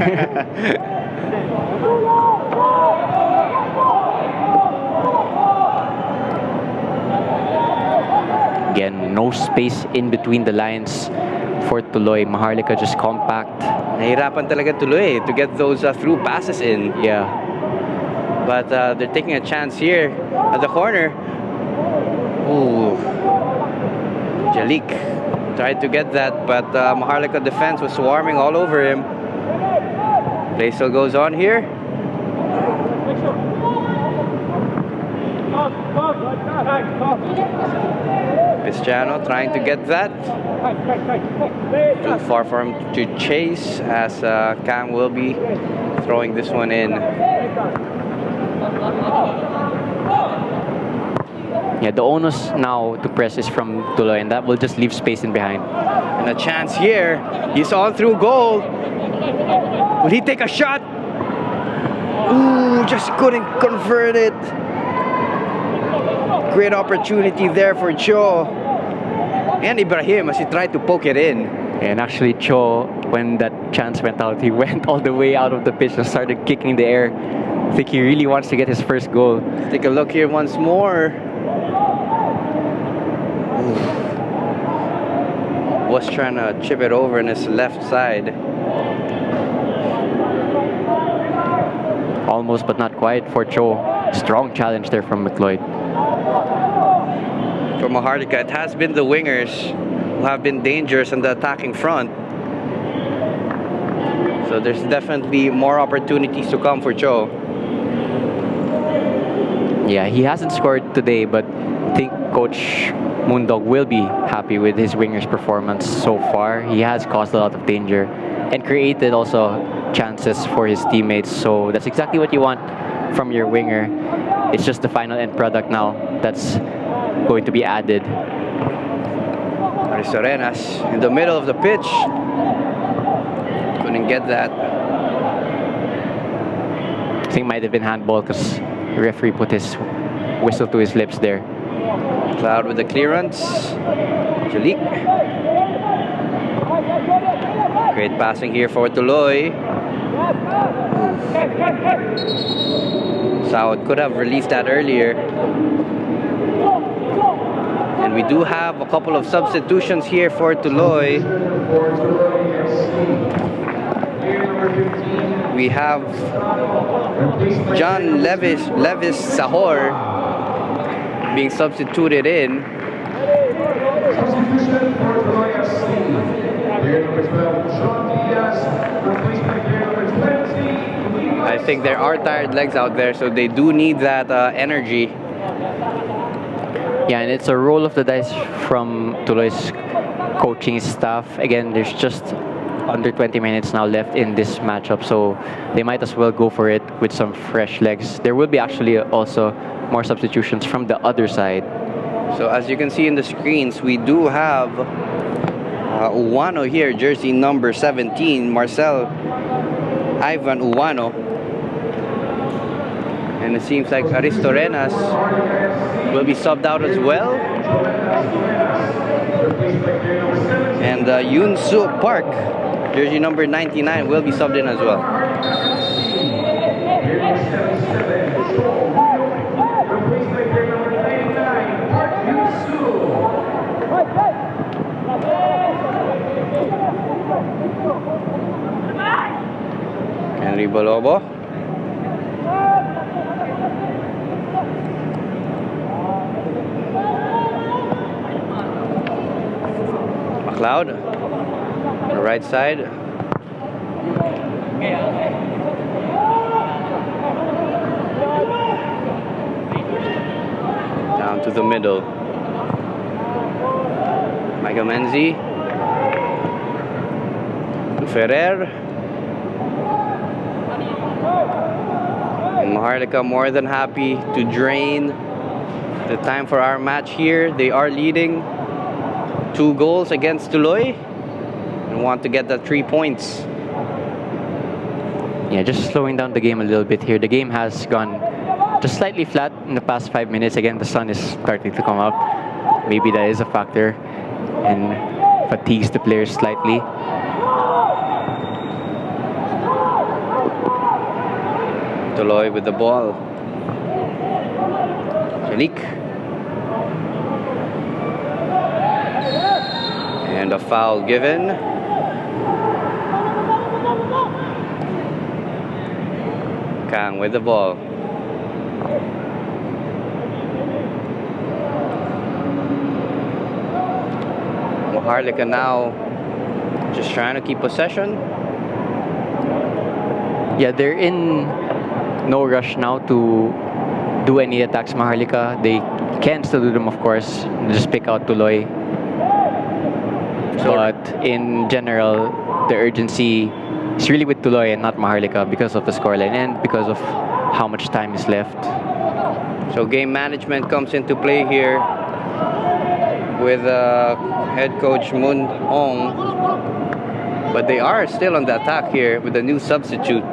Again, no space in between the lines for Tuloy. Maharlika just compact. Nahirapan talaga Tuloy to get those through passes in. Yeah. But they're taking a chance here at the corner. Ooh. Jalik tried to get that, but Maharlika defense was swarming all over him. Play still goes on here. Cristiano trying to get that. Too far for him to chase, as Cam will be throwing this one in. Yeah, the onus now to press is from Tuloy, and that will just leave space in behind. And a chance here. He's on through goal. Will he take a shot? Ooh, just couldn't convert it. Great opportunity there for Cho. And Ibrahim as he tried to poke it in. And actually, Cho, when that chance went out, he went all the way out of the pitch and started kicking the air. I think he really wants to get his first goal. Let's take a look here once more. Was trying to chip it over in his left side. Almost, but not quite for Cho. Strong challenge there from McLeod. For Maharlika, it has been the wingers who have been dangerous in the attacking front. So there's definitely more opportunities to come for Cho. Yeah, he hasn't scored today, but I think Coach Mundog will be happy with his winger's performance so far. He has caused a lot of danger and created also chances for his teammates. So that's exactly what you want from your winger. It's just the final end product now that's going to be added. Aristorenas in the middle of the pitch. Couldn't get that. I think it might have been handball because the referee put his whistle to his lips there. Cloud with the clearance. Jalik. Great passing here for Tuloy. Saud could have released that earlier. And we do have a couple of substitutions here for Tuloy. We have John Levis Sahor being substituted in. I think there are tired legs out there, so they do need that energy. Yeah, and it's a roll of the dice from Tuloy's coaching staff. Again, there's just under 20 minutes now left in this matchup, so they might as well go for it with some fresh legs. There will be actually also more substitutions from the other side. So as you can see in the screens, we do have Uwano here, jersey number 17, Marcel Ivan Uwano. And it seems like Aristorenas will be subbed out as well. And Yoon Soo Park, jersey number 99, will be subbed in as well. Henry Balobo. McLeod on the right side. to the middle. Michael Menzi. Ferrer. And Maharlika more than happy to drain the time for our match here. They are leading 2 goals against Tuloy and want to get the 3 points. Yeah, just slowing down the game a little bit here. The game has gone just slightly flat in the past 5 minutes. Again, the sun is starting to come up. Maybe that is a factor and fatigues the players slightly. Tuloy with the ball. Jalik. And a foul given. Kang with the ball. Maharlika now just trying to keep possession. Yeah, they're in no rush now to do any attacks. Maharlika, they can still do them, of course. Just pick out Tuloy. But in general, the urgency is really with Tuloy and not Maharlika because of the scoreline and because of how much time is left. So game management comes into play here with head coach Moon Ong. But they are still on the attack here with a new substitute.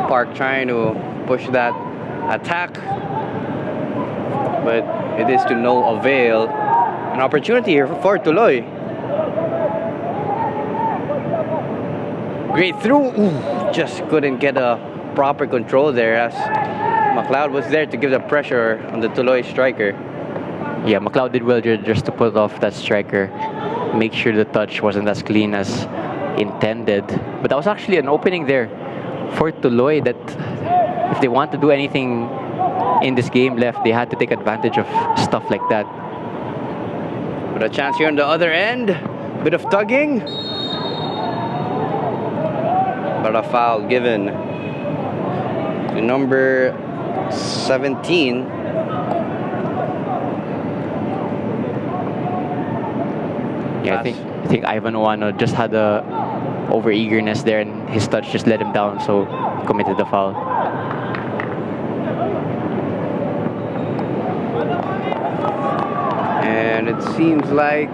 Park trying to push that attack, but it is to no avail. An opportunity here for Tuloy. Great through. Ooh, just couldn't get a proper control there as McLeod was there to give the pressure on the Tuloy striker. Yeah, McLeod did well just to put off that striker, make sure the touch wasn't as clean as intended. But that was actually an opening there for Tuloy that if they want to do anything in this game left, they had to take advantage of stuff like that. But a chance here on the other end. Bit of tugging. But a foul given to number 17. Yeah, I think Ivan Oano just had a over eagerness there and his touch just let him down, so committed the foul. And it seems like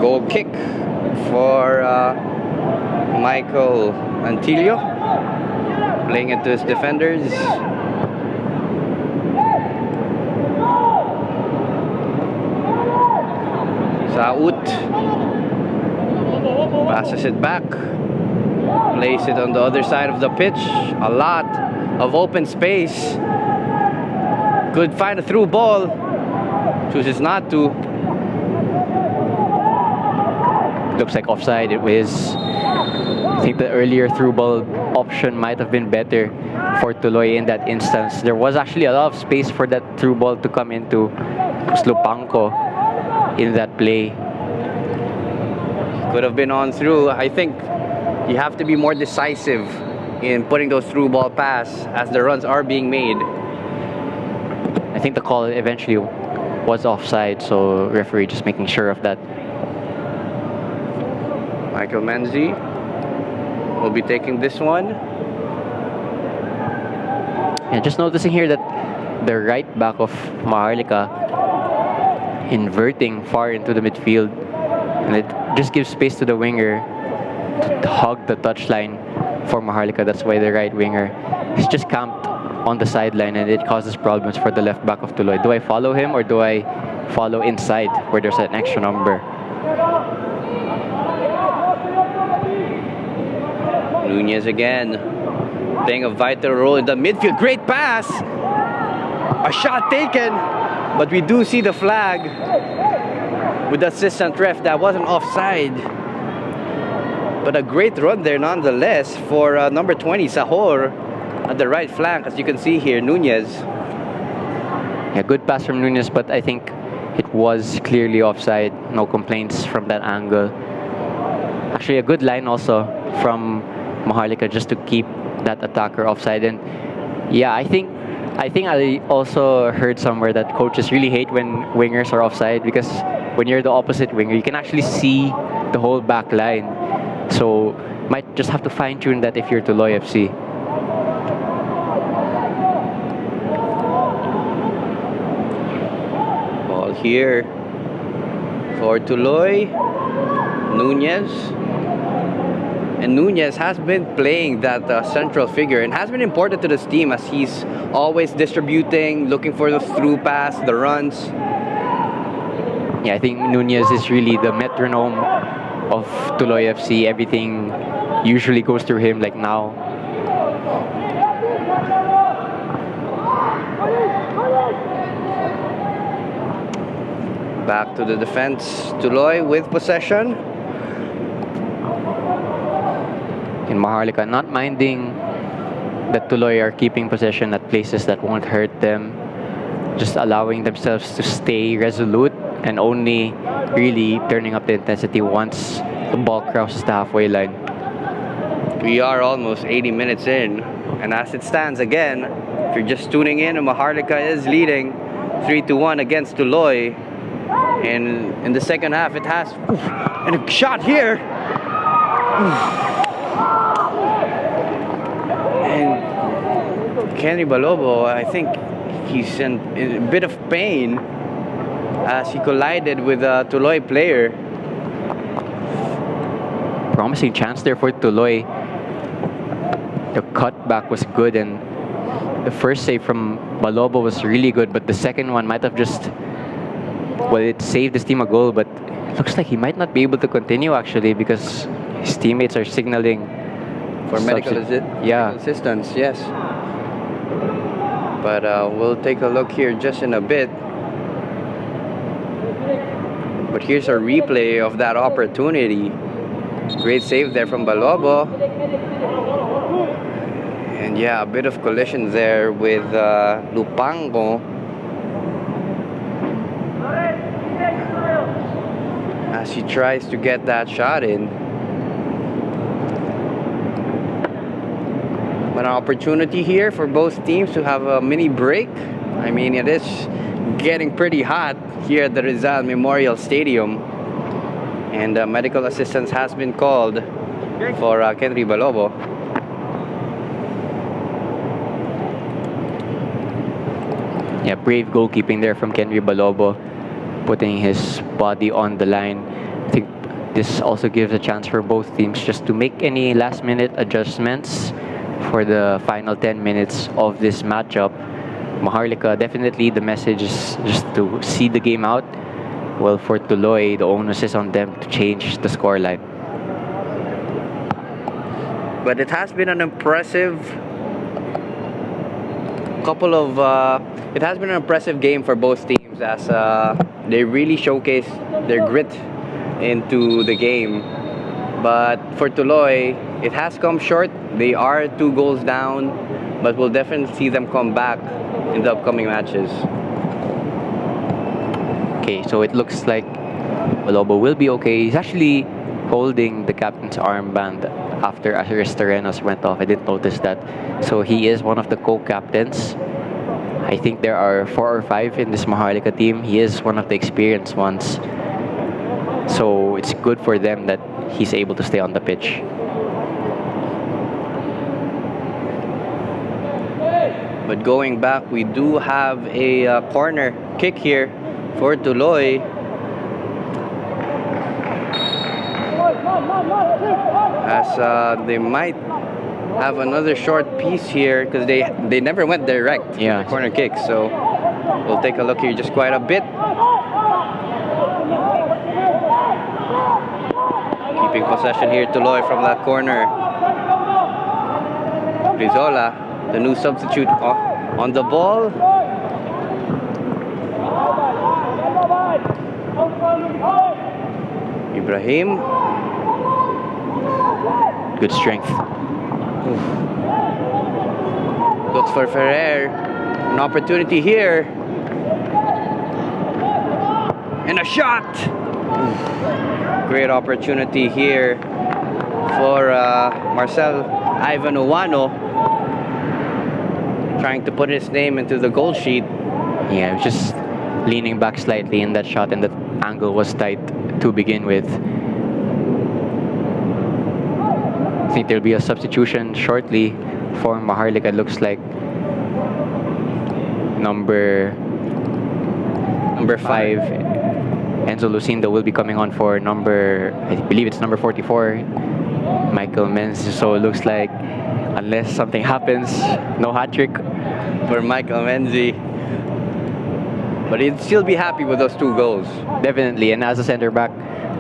goal kick for Michael Antilio, playing it to his defenders. Saut passes it back, plays it on the other side of the pitch. A lot of open space. Could find a through ball. Chooses not to. Looks like offside. It was. I think the earlier through ball option might have been better for Tuloy in that instance. There was actually a lot of space for that through ball to come into Slupanko in that play. Could have been on through. I think you have to be more decisive in putting those through ball pass as the runs are being made. I think the call eventually was offside, so referee just making sure of that. Michael Menzi will be taking this one. And just noticing here that the right back of Maharlika inverting far into the midfield, and it just gives space to the winger to hug the touchline for Maharlika. That's why the right winger is just camped on the sideline, and it causes problems for the left back of Tuloy. Do I follow him or do I follow inside where there's an extra number? Nunez again, playing a vital role in the midfield. Great pass! A shot taken, but we do see the flag with the assistant ref. That wasn't offside. But a great run there nonetheless for number 20, Sahor, at the right flank, as you can see here, Nunez. Yeah, good pass from Nunez, but I think it was clearly offside. No complaints from that angle. Actually, a good line also from Maharlika just to keep that attacker offside. And yeah, I think I think I also heard somewhere that coaches really hate when wingers are offside because when you're the opposite winger, you can actually see the whole back line. So might just have to fine tune that if you're Tuloy FC. Ball here for Tuloy. Nunez. And Nunez has been playing that central figure and has been important to this team as he's always distributing, looking for the through pass, the runs. Yeah, I think Nunez is really the metronome of Tuloy FC. Everything usually goes through him like now. Back to the defense, Tuloy with possession. In Maharlika, not minding that Tuloy are keeping possession at places that won't hurt them, just allowing themselves to stay resolute and only really turning up the intensity once the ball crosses the halfway line. We are almost 80 minutes in, and as it stands again, if you're just tuning in, Maharlika is leading 3-1 against Tuloy. And in the second half, it has and a shot here. And Kenny Balobo, I think he's in a bit of pain as he collided with a Tuloy player. Promising chance there for Tuloy. The cutback was good and the first save from Balobo was really good, but the second one might have just, well, it saved his team a goal, but it looks like he might not be able to continue actually because his teammates are signaling For medical yeah. assistance, yes. But we'll take a look here just in a bit. But here's a replay of that opportunity. Great save there from Balobo. And yeah, a bit of collision there with Lupango. As he tries to get that shot in. But an opportunity here for both teams to have a mini break. I mean, it is getting pretty hot here at the Rizal Memorial Stadium. And medical assistance has been called for Kenry Balobo. Yeah, brave goalkeeping there from Kenry Balobo, putting his body on the line. I think this also gives a chance for both teams just to make any last-minute adjustments for the final 10 minutes of this matchup. Maharlika, definitely the message is just to see the game out. Well, for Tuloy, the onus is on them to change the scoreline. But it has been an impressive it has been an impressive game for both teams as they really showcase their grit into the game. But for Tuloy, it has come short. They are 2 goals down, but we'll definitely see them come back in the upcoming matches. Okay, so it looks like Balobo will be okay. He's actually holding the captain's armband after Aristarenos went off. I didn't notice that. So he is one of the co-captains. I think there are 4 or 5 in this Maharlika team. He is one of the experienced ones. So it's good for them that he's able to stay on the pitch. But going back, we do have a corner kick here for Tuloy. As they might have another short piece here because they never went direct to the corner kick. So we'll take a look here just quite a bit. Keeping possession here, Tuloy from that corner. Rizola, the new substitute on the ball. Ibrahim. Good strength. Looks for Ferrer. An opportunity here. And a shot. Great opportunity here for Marcel Ivan Owano. trying to put his name into the goal sheet. Yeah, just leaning back slightly in that shot, and that angle was tight to begin with. I think there'll be a substitution shortly for Maharlika. It looks like number 5, Enzo Lucindo, will be coming on for I believe it's number 44, Michael Menzi. So it looks like, unless something happens, no hat trick For Michael Menzi. But he'd still be happy with those 2 goals. Definitely. And as a center back,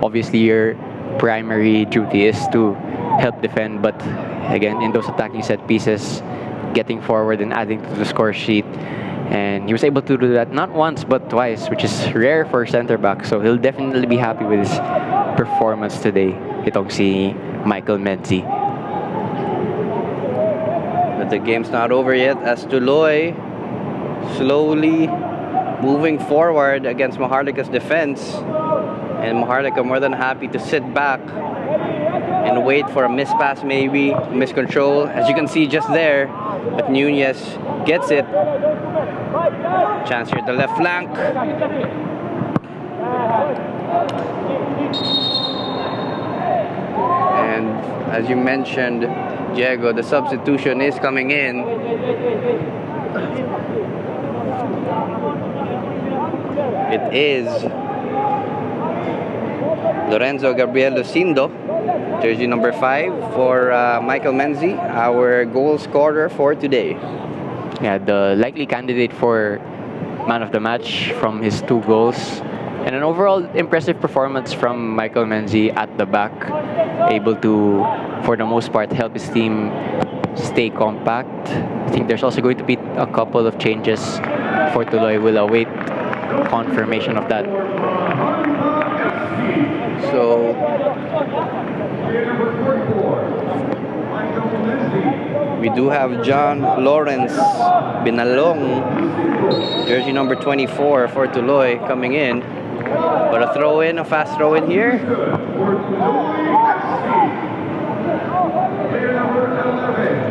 obviously your primary duty is to help defend, but again, in those attacking set pieces, getting forward and adding to the score sheet. And he was able to do that not once but twice, which is rare for center back. So he'll definitely be happy with his performance today, itong si Michael Menzi. But the game's not over yet, as Tuloy slowly moving forward against Maharlika's defense. And Maharlika more than happy to sit back and wait for a mispass, maybe miscontrol. As you can see just there, but Nunez gets it. Chance here at the left flank. And as you mentioned, Diego, the substitution is coming in. It is Lorenzo Gabriel Lucindo, jersey number 5 for Michael Menzi, our goal scorer for today. Yeah, the likely candidate for man of the match from his 2 goals. And an overall impressive performance from Michael Menzi at the back, able to, for the most part, help his team stay compact. I think there's also going to be a couple of changes for Tuloy. We'll await confirmation of that. So we do have John Lawrence Binalong, jersey number 24 for Tuloy, coming in. But a fast throw in here.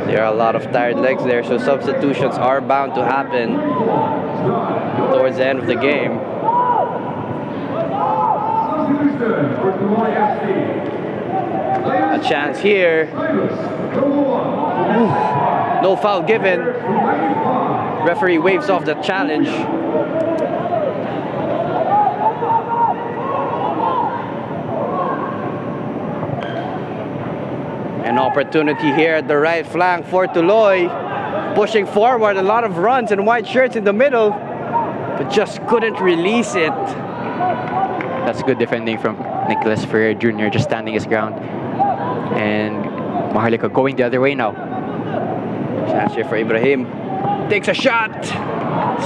There are a lot of tired legs there, so substitutions are bound to happen towards the end of the game. A chance here. No foul given. Referee waves off the challenge. An opportunity here at the right flank for Tuloy. Pushing forward, a lot of runs and white shirts in the middle, but just couldn't release it. That's good defending from Nicholas Ferrer Jr., just standing his ground. And Maharlika going the other way now. Chance here for Ibrahim. Takes a shot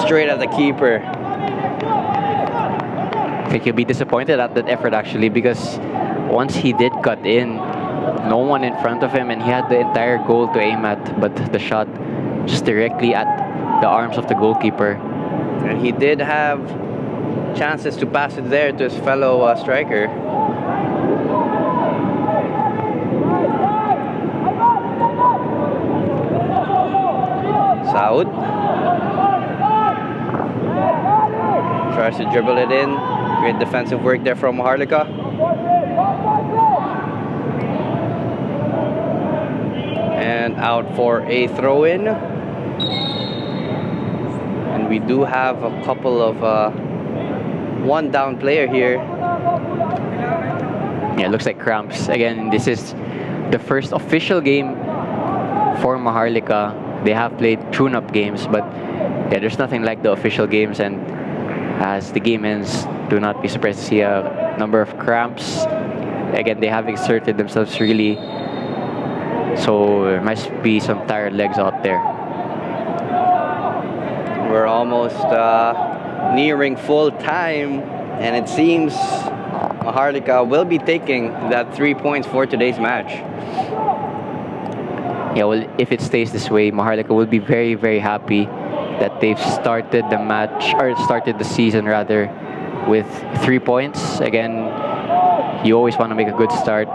straight at the keeper. I think he'll be disappointed at that effort, actually, because once he did cut in, no one in front of him, and he had the entire goal to aim at, but the shot just directly at the arms of the goalkeeper. And he did have chances to pass it there to his fellow striker. Saud tries to dribble it in. Great defensive work there from Maharlika. And out for a throw-in. And we do have a couple of one down player here. Yeah, it looks like cramps. Again, this is the first official game for Maharlika. They have played tune-up games, but yeah, there's nothing like the official games. And as the game ends, do not be surprised to see a number of cramps. Again, they have exerted themselves really, so there must be some tired legs out there. We're almost nearing full time, and it seems Maharlika will be taking that 3 points for today's match. Yeah, well, if it stays this way, Maharlika will be very, very happy that they've started the match, or started the season rather, with 3 points. Again, you always want to make a good start.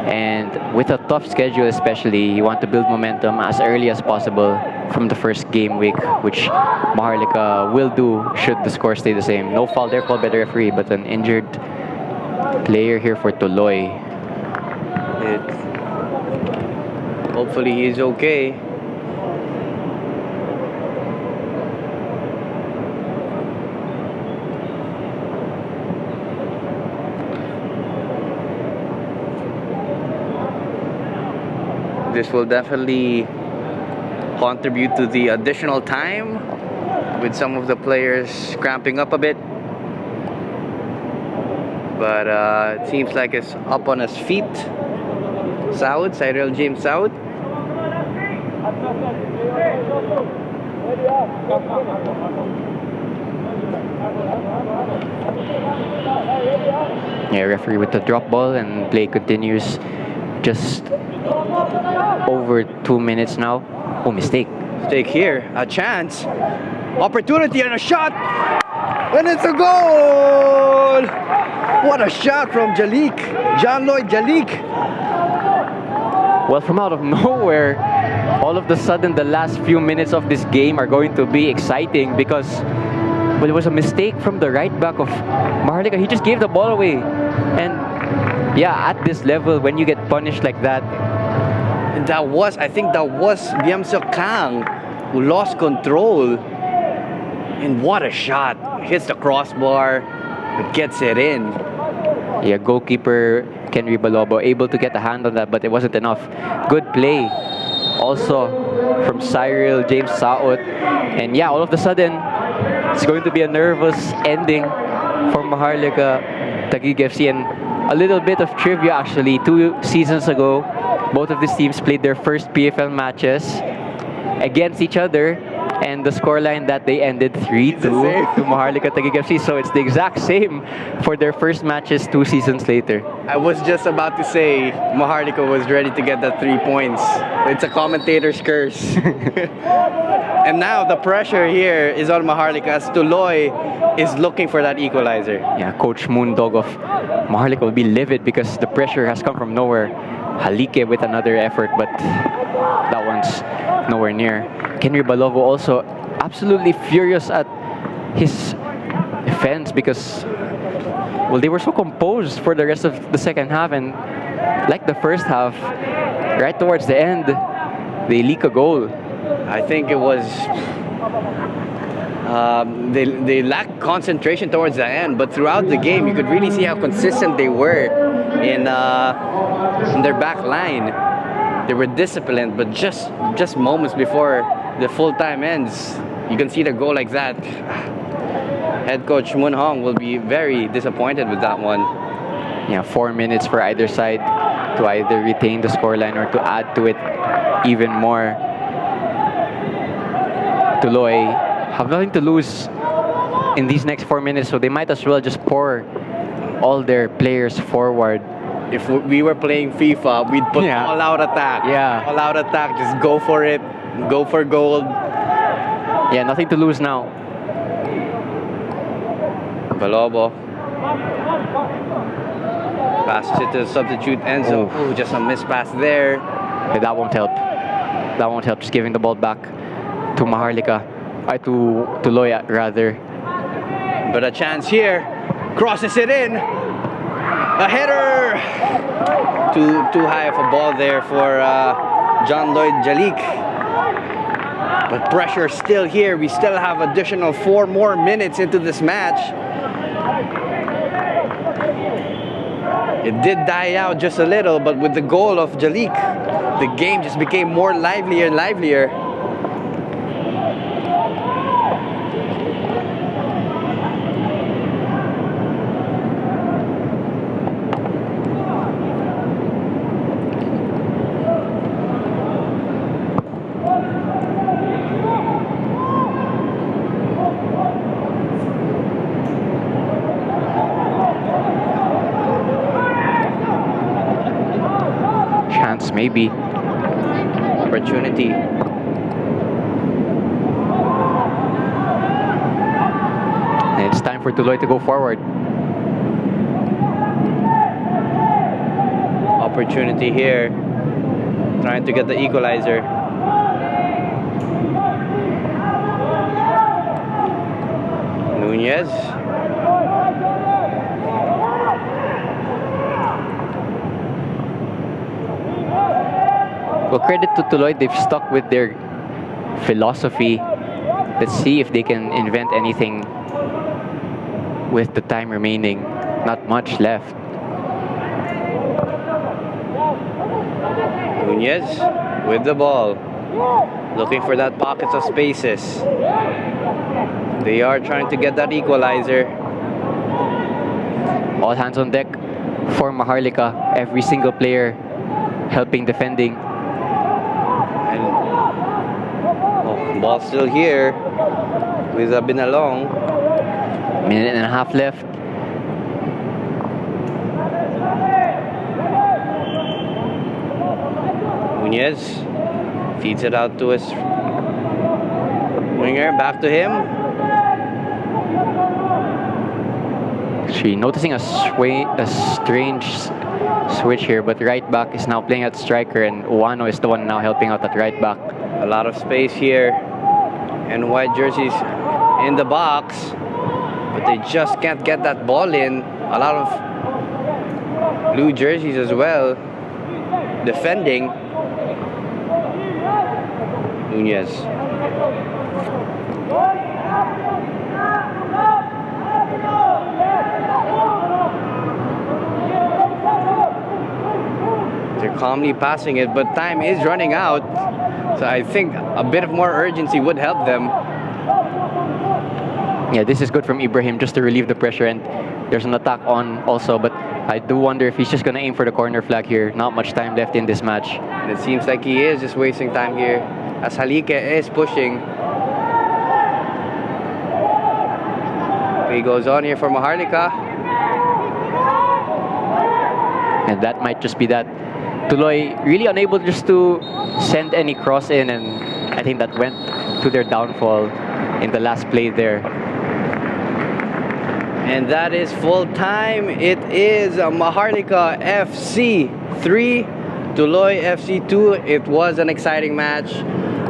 And with a tough schedule especially, you want to build momentum as early as possible from the first game week, which Maharlika will do should the score stay the same. No foul there called by the referee, but an injured player here for Tuloy. Hopefully he's okay. This will definitely contribute to the additional time with some of the players cramping up a bit. But it seems like it's up on his feet. Saud, Cyril James Saud. Yeah, referee with the drop ball, and play continues. Just over 2 minutes now. Oh, mistake. Mistake here. A chance. Opportunity and a shot. And it's a goal! What a shot from Jalik. Jean-Lloyd Jalik. Well, from out of nowhere, all of a sudden the last few minutes of this game are going to be exciting because well, it was a mistake from the right back of Maharlika. He just gave the ball away. And yeah, at this level, when you get punished like that, And I think that was Biam Seok Kang who lost control. And what a shot. Hits the crossbar, but gets it in. yeah, goalkeeper Kenry Balobo able to get a hand on that, but it wasn't enough. Good play also from Cyril James Saot. And yeah, all of a sudden, it's going to be a nervous ending for Maharlika Taguig FC. And a little bit of trivia actually, 2 seasons ago, both of these teams played their first PFL matches against each other, and the scoreline that they ended 3-2 to Maharlika Taguig FC. So it's the exact same for their first matches 2 seasons later. I was just about to say Maharlika was ready to get that 3 points. It's a commentator's curse. And now the pressure here is on Maharlika as Tuloy is looking for that equalizer. Yeah, Coach Moondog of Maharlika will be livid because the pressure has come from nowhere. Halike with another effort, but that one's nowhere near. Kenry Balovo also absolutely furious at his defense because, well, they were so composed for the rest of the second half, and like the first half, right towards the end, they leak a goal. I think it was they lacked concentration towards the end, but throughout the game you could really see how consistent they were in their back line. They were disciplined, but just moments before the full time ends, you can see the goal like that. Head coach Moon Hong will be very disappointed with that one. Yeah, 4 minutes for either side to either retain the scoreline or to add to it even more. Tuloy have nothing to lose in these next 4 minutes, so they might as well just pour all their players forward. If we were playing FIFA, we'd put all out attack. Yeah. All out attack, just go for it. Go for gold. Yeah, nothing to lose now. Balobo passes it to the substitute Enzo. Ooh, just a mispass there. Okay, that won't help. That won't help. Just giving the ball back to Maharlika. To Tuloy rather. But a chance here. Crosses it in. A header. Too high of a ball there for Jean-Lloyd Jalik. But pressure still here. We still have additional 4 more minutes into this match. It did die out just a little, but with the goal of Jalik, the game just became more livelier and livelier. Maybe. Opportunity. And it's time for Tuloy to go forward. opportunity here. Trying to get the equalizer. Nunez. Well, credit to Tuloy, they've stuck with their philosophy. Let's see if they can invent anything with the time remaining. Not much left. Nunez with the ball. Looking for that pockets of spaces. They are trying to get that equalizer. All hands on deck for Maharlika. Every single player helping defending. And ball still here with Binalong. Minute and a half left. Nunez feeds it out to his winger. Back to him. Actually, noticing a strange switch here, but right back is now playing at striker, and Uwano is the one now helping out at right back. A lot of space here, and white jerseys in the box, but they just can't get that ball in. A lot of blue jerseys as well defending. Nunez. They're calmly passing it, but time is running out. So I think a bit of more urgency would help them. Yeah, this is good from Ibrahim just to relieve the pressure, and there's an attack on also, but I do wonder if he's just going to aim for the corner flag here. Not much time left in this match. And it seems like he is just wasting time here as Maharlika is pushing. He goes on here for Maharlika. And that might just be that. Tuloy really unable just to send any cross in, and I think that went to their downfall in the last play there. And that is full time. It is Maharlika FC 3, Tuloy FC 2. It was an exciting match.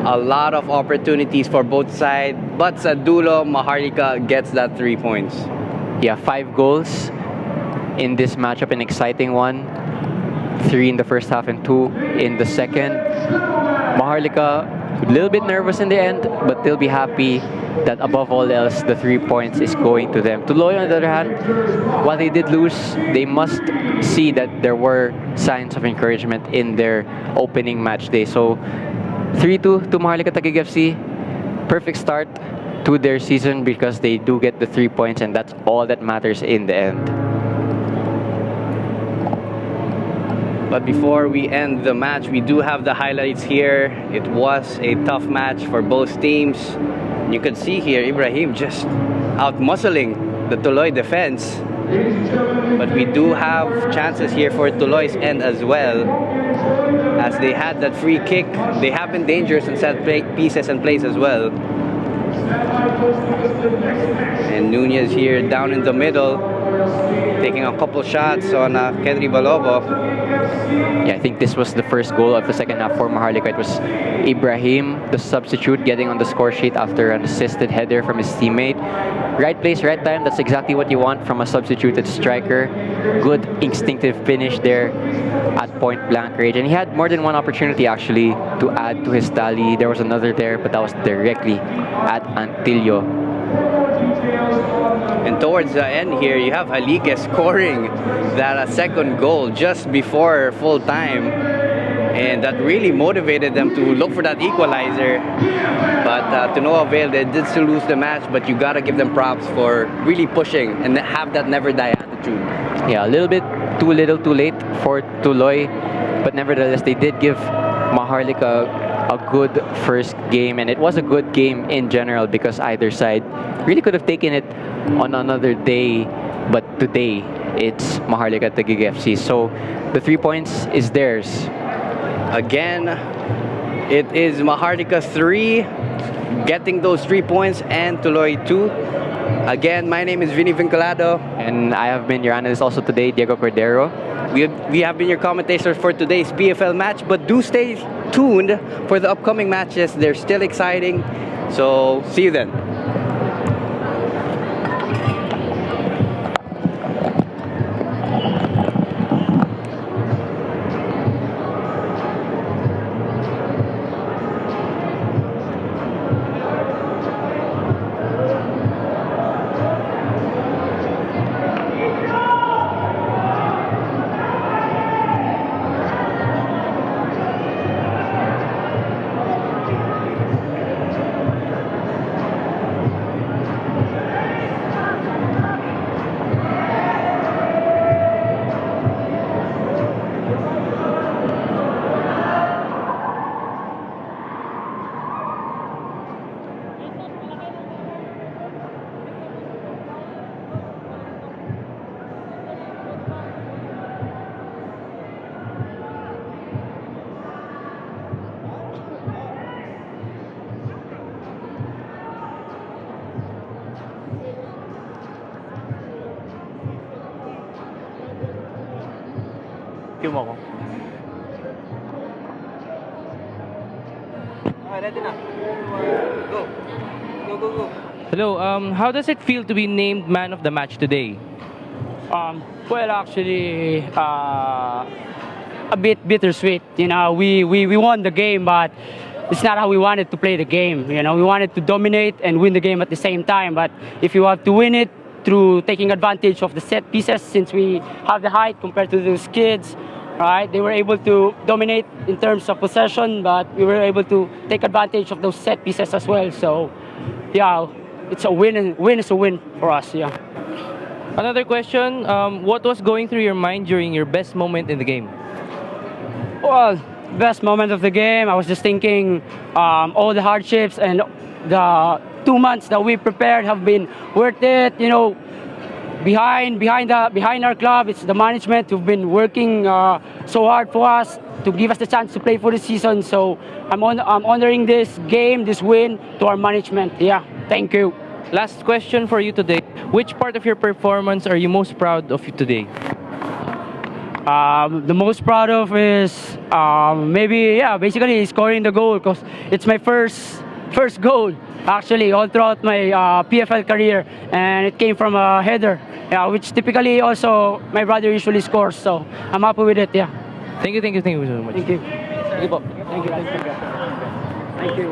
A lot of opportunities for both sides. But sa dulo, Maharlika gets that 3 points. Yeah, 5 goals in this matchup, an exciting one. 3 in the first half and 2 in the second. Maharlika, a little bit nervous in the end, but they'll be happy that above all else, the 3 points is going to them. Tuloy, on the other hand, while they did lose, they must see that there were signs of encouragement in their opening match day. So, 3-2 to Maharlika Taguig FC. Perfect start to their season because they do get the 3 points, and that's all that matters in the end. But before we end the match, we do have the highlights here. It was a tough match for both teams. You can see here Ibrahim just out-muscling the Tuloy defense. But we do have chances here for Tuloy's end as well, as they had that free kick. They have been dangerous in set pieces and plays as well. And Nunez here down in the middle, taking a couple shots on Henry Balobo. Yeah, I think this was the first goal of the second half for Maharlika. It was Ibrahim, the substitute, getting on the score sheet after an assisted header from his teammate. Right place, right time. That's exactly what you want from a substituted striker. Good instinctive finish there at point blank range. And he had more than one opportunity actually to add to his tally. There was another there, but that was directly at Antillo. And towards the end here, you have Maharlika scoring that second goal just before full time. And that really motivated them to look for that equalizer. But to no avail, they did still lose the match, but you gotta give them props for really pushing and have that never die attitude. Yeah, a little bit too little too late for Tuloy, but nevertheless, they did give Maharlika a good first game, and it was a good game in general because either side really could have taken it on another day, but today it's Maharlika Taguig FC. So the 3 points is theirs. Again, it is Maharlika 3 getting those 3 points and Tuloy 2. Again, my name is Vinny Vinculado. And I have been your analyst also today, Diego Cordero. we have been your commentators for today's PFL match, but do stay tuned for the upcoming matches. They're still exciting. So see you then. Cue mo ako. Okay, ready na. Go. Go, go, go. Hello, how does it feel to be named man of the match today? Well, actually, a bit bittersweet. You know, we won the game, but it's not how we wanted to play the game. You know, we wanted to dominate and win the game at the same time. But if you have to win it through taking advantage of the set pieces, since we have the height compared to those kids, right? They were able to dominate in terms of possession, but we were able to take advantage of those set pieces as well. So, yeah, it's a win, and win is a win for us. Yeah. Another question, what was going through your mind during your best moment in the game? Well, best moment of the game, I was just thinking all the hardships and the 2 months that we prepared have been worth it. You know, behind our club, it's the management who've been working so hard for us to give us the chance to play for the season. So I'm honoring this game, this win, to our management. Yeah, thank you. Last question for you today. Which part of your performance are you most proud of today? The most proud of is basically scoring the goal, because it's my first goal actually all throughout my PFL career, and it came from a header, which typically also my brother usually scores. So I'm happy with it. Yeah. Thank you so much. Thank you. Thank you po. Thank you. Thank you.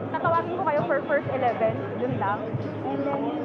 Tatawagin ko kayo for first 11, dun lang. And then